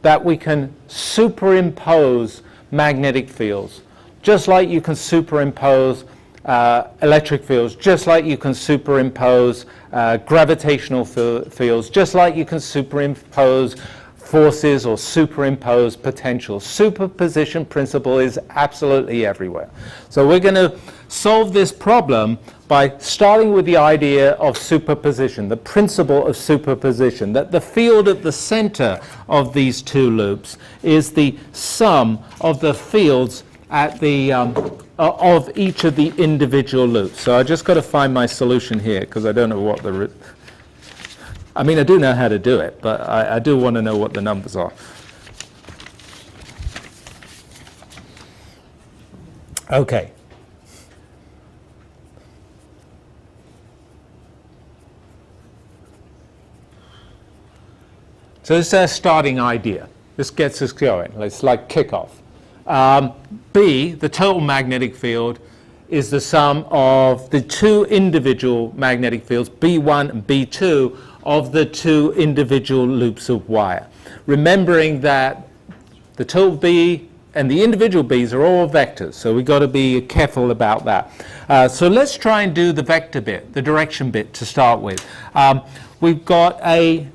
that we can superimpose magnetic fields, just like you can superimpose electric fields, just like you can superimpose gravitational fields, just like you can superimpose forces or superimpose potentials. Superposition principle is absolutely everywhere. So we're going to solve this problem by starting with the idea of superposition, the principle of superposition, that the field at the center of these two loops is the sum of the fields at the of each of the individual loops. So I just got to find my solution here because I don't know what the I mean, I do know how to do it, but I do want to know what the numbers are. Okay. So this is our starting idea. This gets us going. It's like kickoff. B, the total magnetic field, is the sum of the two individual magnetic fields, B1 and B2, of the two individual loops of wire. Remembering that the total B and the individual B's are all vectors, so we've got to be careful about that. So let's try and do the vector bit, the direction bit to start with. We've got a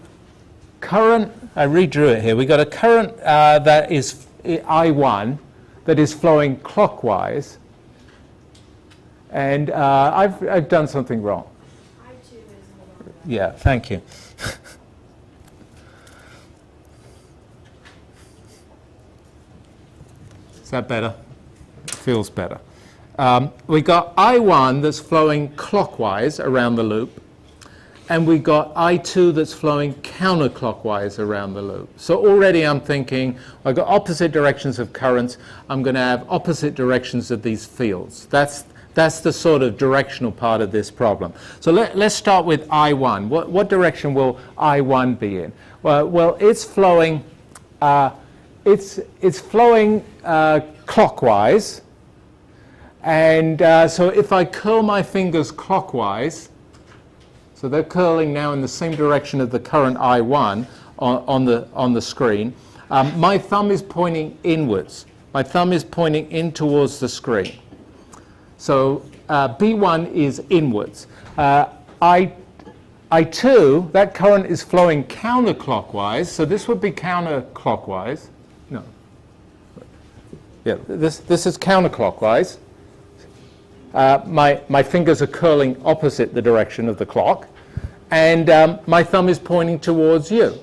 current, I redrew it here, we've got a current that is I1 that is flowing clockwise, and I've done something wrong. Yeah, thank you. Is that better? Feels better. We got I1 that's flowing clockwise around the loop, and we got I2 that's flowing counterclockwise around the loop. So already I'm thinking, I've got opposite directions of currents, I'm going to have opposite directions of these fields. That's the sort of directional part of this problem. So let's start with I1. What direction will I1 be in? Well, it's flowing. It's flowing clockwise, and so if I curl my fingers clockwise, so they're curling now in the same direction of the current I1 on the screen. My thumb is pointing inwards. My thumb is pointing in towards the screen. So B1 is inwards. I2, that current is flowing counterclockwise, so this would be counterclockwise. No. Yeah, this is counterclockwise. My fingers are curling opposite the direction of the clock, and my thumb is pointing towards you.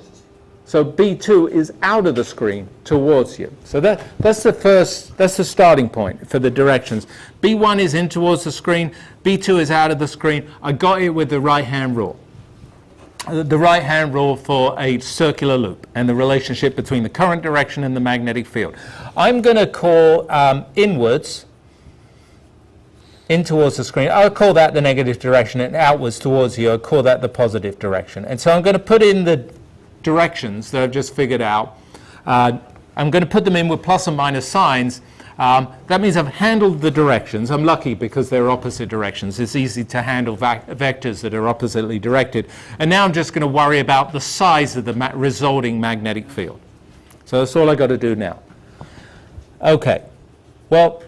So B2 is out of the screen towards you. So that's the starting point for the directions. B1 is in towards the screen, B2 is out of the screen. I got it with the right-hand rule. The right-hand rule for a circular loop and the relationship between the current direction and the magnetic field. I'm going to call inwards, in towards the screen, I'll call that the negative direction, and outwards towards you, I'll call that the positive direction. And so I'm going to put in the directions that I've just figured out. I'm going to put them in with plus and minus signs. That means I've handled the directions. I'm lucky because they're opposite directions. It's easy to handle vectors that are oppositely directed. And now I'm just going to worry about the size of the resulting magnetic field. So that's all I've got to do now. Okay. Well,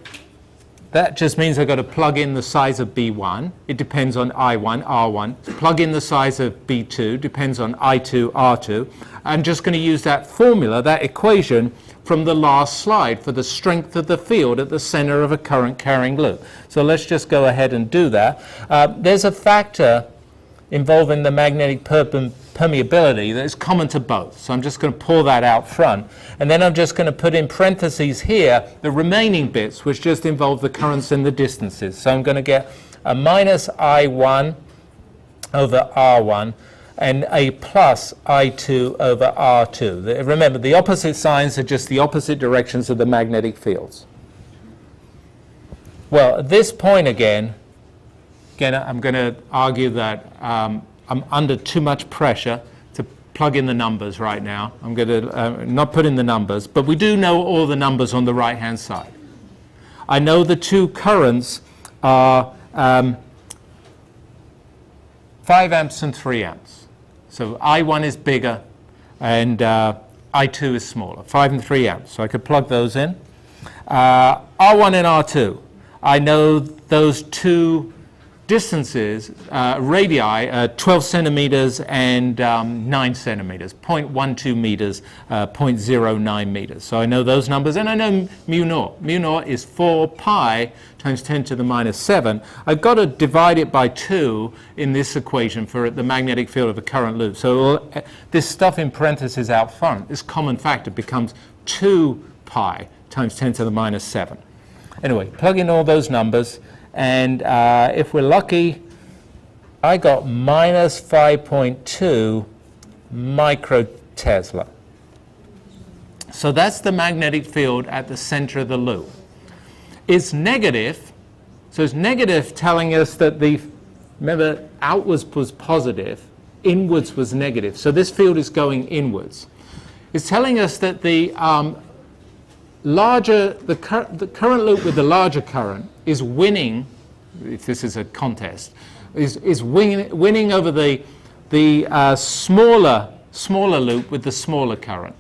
that just means I've got to plug in the size of B1. It depends on I1, R1. Plug in the size of B2, depends on I2, R2. I'm just going to use that formula, that equation, from the last slide for the strength of the field at the center of a current carrying loop. So let's just go ahead and do that. There's a factor involving the magnetic permeability that is common to both. So I'm just going to pull that out front. And then I'm just going to put in parentheses here the remaining bits, which just involve the currents and the distances. So I'm going to get a minus I1 over R1 and a plus I2 over R2. Remember, the opposite signs are just the opposite directions of the magnetic fields. Well, at this point again, I'm going to argue that I'm under too much pressure to plug in the numbers right now. I'm going to not put in the numbers, but we do know all the numbers on the right-hand side. I know the two currents are 5 amps and 3 amps. So I1 is bigger and I2 is smaller, 5 and 3 amps. So I could plug those in. R1 and R2, I know those two distances, radii, 12 centimeters and 9 centimeters, 0.12 meters, 0.09 meters. So I know those numbers, and I know mu naught. Mu naught is 4 pi times 10 to the minus 7. I've got to divide it by 2 in this equation for the magnetic field of a current loop. So this stuff in parentheses out front, this common factor becomes 2 pi times 10 to the minus 7. Anyway, plug in all those numbers. And if we're lucky, I got minus 5.2 microtesla. So that's the magnetic field at the center of the loop. It's negative, so it's negative telling us that remember, outwards was positive, inwards was negative. So this field is going inwards. It's telling us that the current loop with the larger current is winning, if this is a contest, is winning over the smaller loop with the smaller current.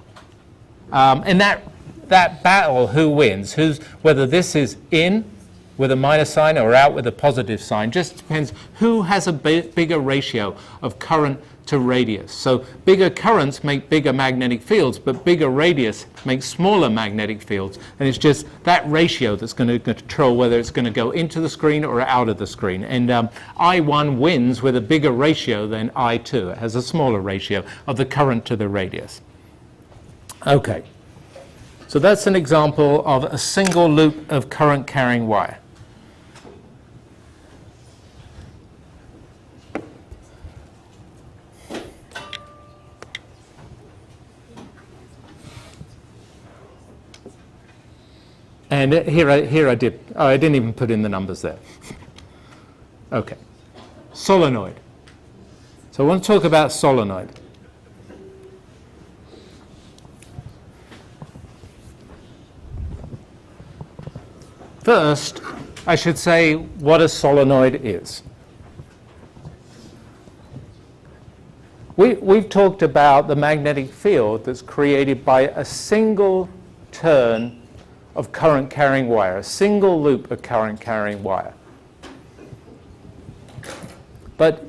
And that battle, who wins? Whether this is in with a minus sign or out with a positive sign, just depends who has a bigger ratio of current to radius. So bigger currents make bigger magnetic fields, but bigger radius makes smaller magnetic fields. And it's just that ratio that's going to control whether it's going to go into the screen or out of the screen. And I1 wins with a bigger ratio than I2. It has a smaller ratio of the current to the radius. Okay. So that's an example of a single loop of current carrying wire. And here I did. Oh, I didn't even put in the numbers there. Okay. Solenoid. So I want to talk about solenoid. First, I should say what a solenoid is. We've talked about the magnetic field that's created by a single turn of current carrying wire, a single loop of current carrying wire. But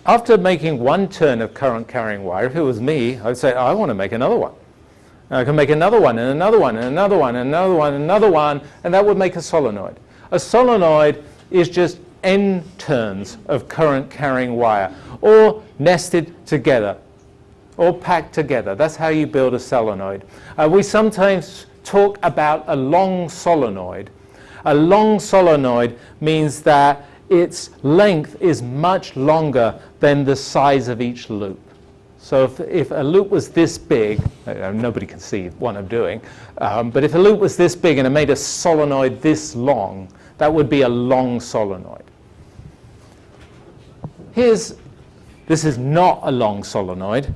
after making one turn of current carrying wire, if it was me, I'd say, I want to make another one. And I can make another one, and another one, and another one, and another one, and another one, and that would make a solenoid. A solenoid is just n turns of current carrying wire, or nested together, or packed together. That's how you build a solenoid. We sometimes talk about a long solenoid. A long solenoid means that its length is much longer than the size of each loop. So if a loop was this big, nobody can see what I'm doing, but if a loop was this big and it made a solenoid this long, that would be a long solenoid. This is not a long solenoid,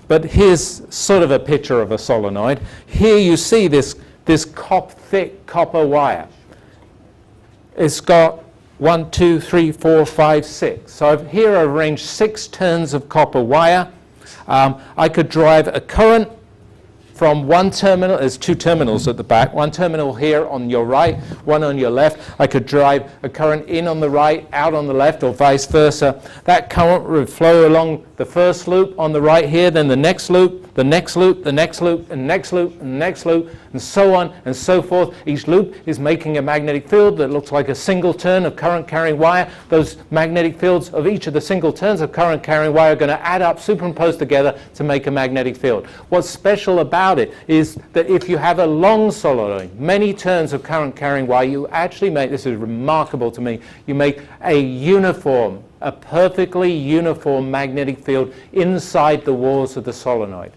but here's sort of a picture of a solenoid. Here you see this thick copper wire. It's got 1, 2, 3, 4, 5, 6. So here I've arranged 6 turns of copper wire. I could drive a current from one terminal, there's two terminals at the back, one terminal here on your right, one on your left. I could drive a current in on the right, out on the left, or vice versa. That current would flow along the first loop on the right here, then the next loop, the next loop, the next loop, and next loop, and next loop, and so on and so forth. Each loop is making a magnetic field that looks like a single turn of current carrying wire. Those magnetic fields of each of the single turns of current carrying wire are going to add up, superimpose together to make a magnetic field. What's special about it is that if you have a long solenoid, many turns of current carrying wire, you actually make, this is remarkable to me, you make a perfectly uniform magnetic field inside the walls of the solenoid.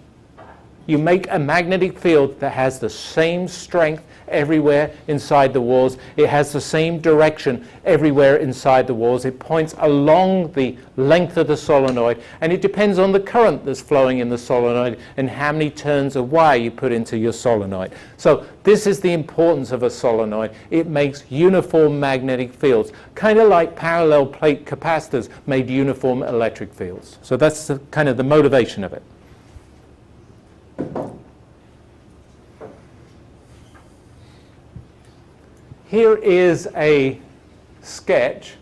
You make a magnetic field that has the same strength everywhere inside the walls. It has the same direction everywhere inside the walls. It points along the length of the solenoid, and it depends on the current that's flowing in the solenoid and how many turns of wire you put into your solenoid. So this is the importance of a solenoid. It makes uniform magnetic fields, kind of like parallel plate capacitors made uniform electric fields. So that's kind of the motivation of it. Here is a sketch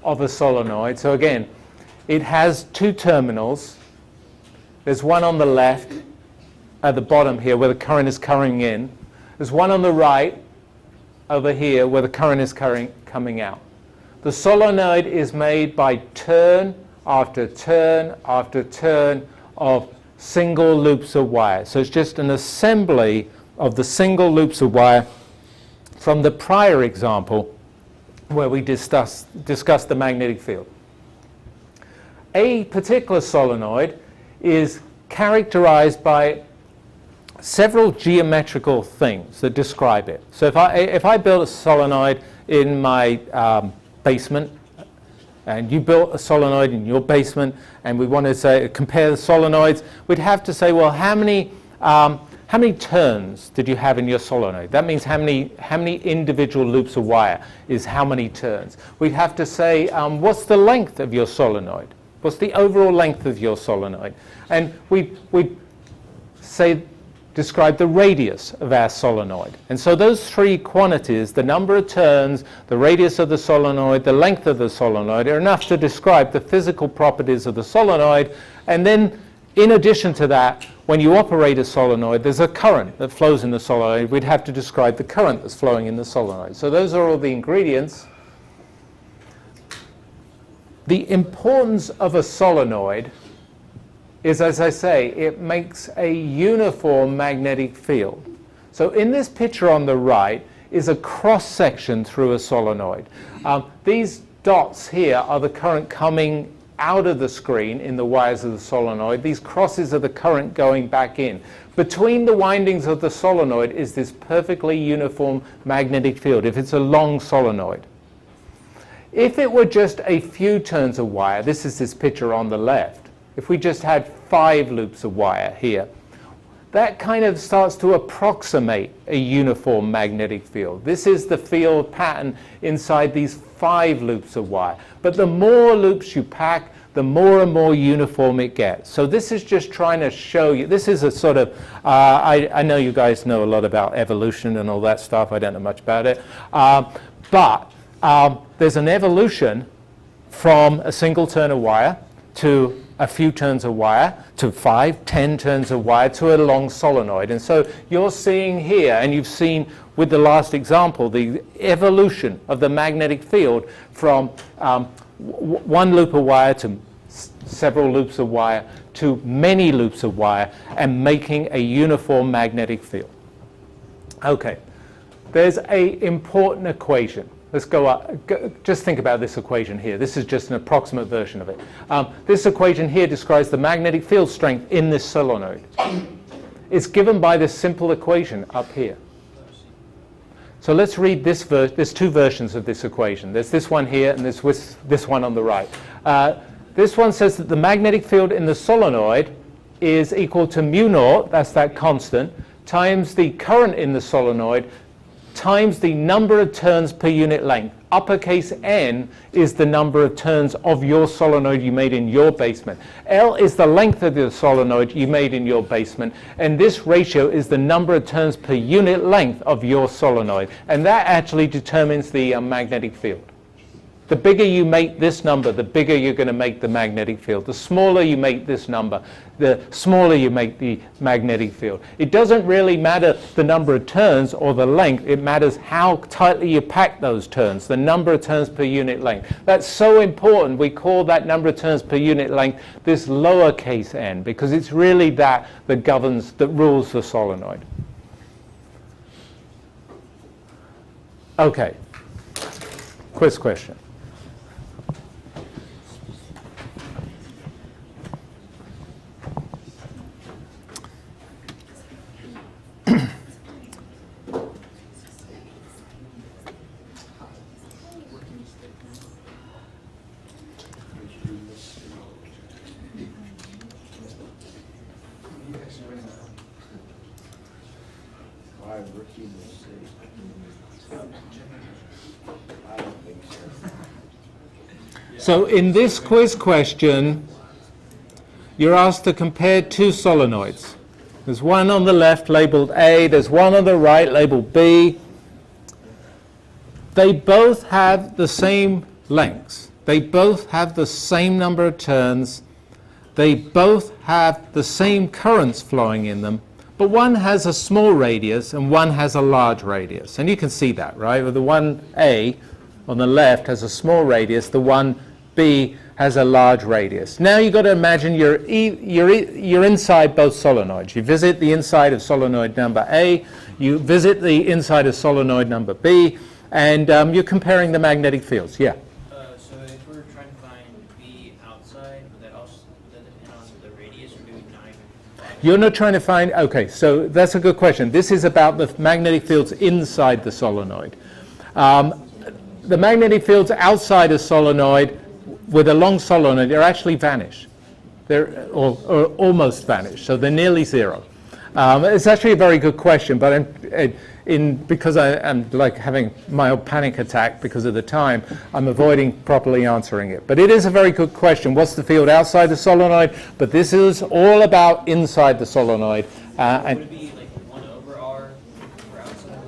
of a solenoid. So again, it has two terminals. There's one on the left at the bottom here where the current is coming in. There's one on the right over here where the current is coming out. The solenoid is made by turn after turn after turn of single loops of wire. So it's just an assembly of the single loops of wire from the prior example where we discussed the magnetic field. A particular solenoid is characterized by several geometrical things that describe it. So if I build a solenoid in my basement, and you built a solenoid in your basement, and we want to say compare the solenoids, we'd have to say, well, how many turns did you have in your solenoid? That means how many individual loops of wire is how many turns. We'd have to say, what's the length of your solenoid? What's the overall length of your solenoid? And we describe the radius of our solenoid. And so those three quantities, the number of turns, the radius of the solenoid, the length of the solenoid, are enough to describe the physical properties of the solenoid. And then in addition to that, when you operate a solenoid, there's a current that flows in the solenoid. We'd have to describe the current that's flowing in the solenoid. So those are all the ingredients. The importance of a solenoid is, as I say, it makes a uniform magnetic field. So in this picture on the right is a cross-section through a solenoid. These dots here are the current coming out of the screen in the wires of the solenoid. These crosses are the current going back in. Between the windings of the solenoid is this perfectly uniform magnetic field, if it's a long solenoid. If it were just a few turns of wire, this is this picture on the left, if we just had 5 loops of wire here, that kind of starts to approximate a uniform magnetic field. This is the field pattern inside these 5 loops of wire. But the more loops you pack, the more and more uniform it gets. So this is just trying to show you, this is a sort of, I know you guys know a lot about evolution and all that stuff, I don't know much about it, but there's an evolution from a single turn of wire to a few turns of wire, to 5, 10 turns of wire, to a long solenoid. And so you're seeing here, and you've seen with the last example, the evolution of the magnetic field from one loop of wire to several loops of wire to many loops of wire, and making a uniform magnetic field. Okay, there's an important equation. Let's go up. Just think about this equation here. This is just an approximate version of it. This equation here describes the magnetic field strength in this solenoid. It's given by this simple equation up here. So let's read this there's 2 versions of this equation. There's this one here and there's this one on the right. This one says that the magnetic field in the solenoid is equal to mu naught, that's that constant, times the current in the solenoid times the number of turns per unit length. Uppercase N is the number of turns of your solenoid you made in your basement. L is the length of the solenoid you made in your basement, and this ratio is the number of turns per unit length of your solenoid, and that actually determines the magnetic field. The bigger you make this number, the bigger you're going to make the magnetic field. The smaller you make this number, the smaller you make the magnetic field. It doesn't really matter the number of turns or the length. It matters how tightly you pack those turns, the number of turns per unit length. That's so important. We call that number of turns per unit length this lowercase n, because it's really that governs, that rules the solenoid. Okay. Quiz question. So in this quiz question, you're asked to compare two solenoids. There's one on the left labeled A, there's one on the right labeled B. They both have the same lengths. They both have the same number of turns. They both have the same currents flowing in them, but one has a small radius and one has a large radius. And you can see that, right? Well, the one A on the left has a small radius, the one B has a large radius. Now you've got to imagine you're inside both solenoids. You visit the inside of solenoid number A, you visit the inside of solenoid number B, and you're comparing the magnetic fields. Yeah? So if we're trying to find B outside, would that depend on the radius, or do we not even? You're not trying to find, okay, so that's a good question. This is about the magnetic fields inside the solenoid. The magnetic fields outside a solenoid with a long solenoid, they're actually vanished. They're or almost vanished, so they're nearly zero. It's actually a very good question, but because I'm like having mild panic attack because of the time, I'm avoiding properly answering it. But it is a very good question. What's the field outside the solenoid? But this is all about inside the solenoid. Would it be like 1 over R for outside?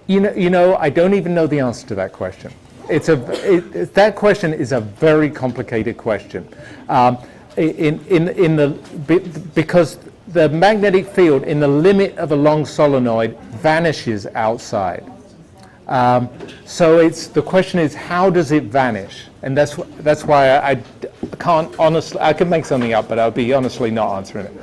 You know, I don't even know the answer to that question. That question is a very complicated question. Because the magnetic field in the limit of a long solenoid vanishes outside. So the question is, how does it vanish? And that's why I can't honestly, I can make something up, but I'll be honestly not answering it.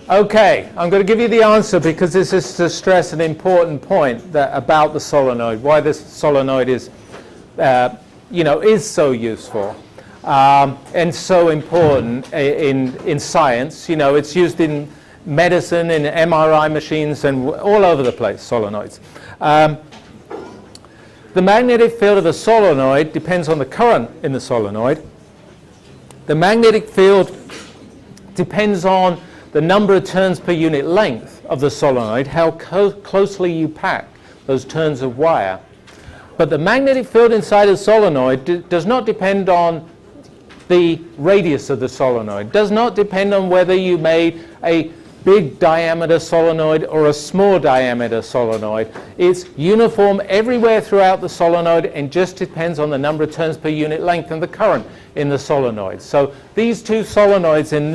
Okay, I'm going to give you the answer because this is to stress an important point about the solenoid, why this solenoid is, is so useful and so important in science. You know, it's used in medicine, in MRI machines, and all over the place, solenoids. The magnetic field of a solenoid depends on the current in the solenoid. The magnetic field depends on the number of turns per unit length of the solenoid, how closely you pack those turns of wire. But the magnetic field inside a solenoid does not depend on the radius of the solenoid, does not depend on whether you made a big diameter solenoid or a small diameter solenoid. It's uniform everywhere throughout the solenoid and just depends on the number of turns per unit length and the current in the solenoid. So these two solenoids in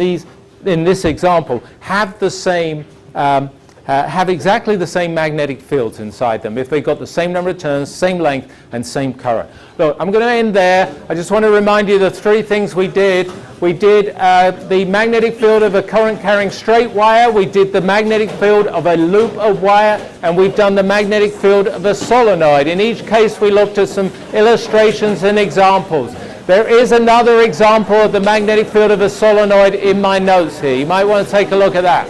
this example have the same, have exactly the same magnetic fields inside them if they've got the same number of turns, same length, and same current. Look, I'm going to end there. I just want to remind you the three things we did. We did the magnetic field of a current-carrying straight wire, we did the magnetic field of a loop of wire, and we've done the magnetic field of a solenoid. In each case, we looked at some illustrations and examples. There is another example of the magnetic field of a solenoid in my notes here. You might want to take a look at that.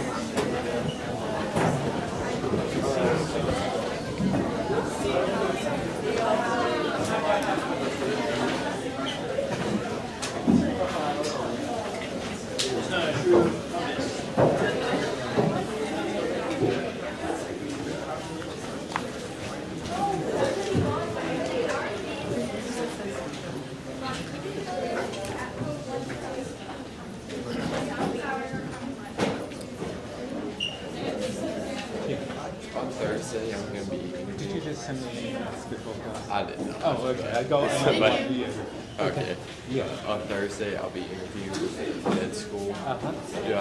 On Thursday, I'm going to be interviewing. Did you just send me an email before class? I didn't know. Oh, okay. I go and Somebody- yeah. Okay. Yeah. On Thursday, I'll be interviewing with med school. Uh-huh. Do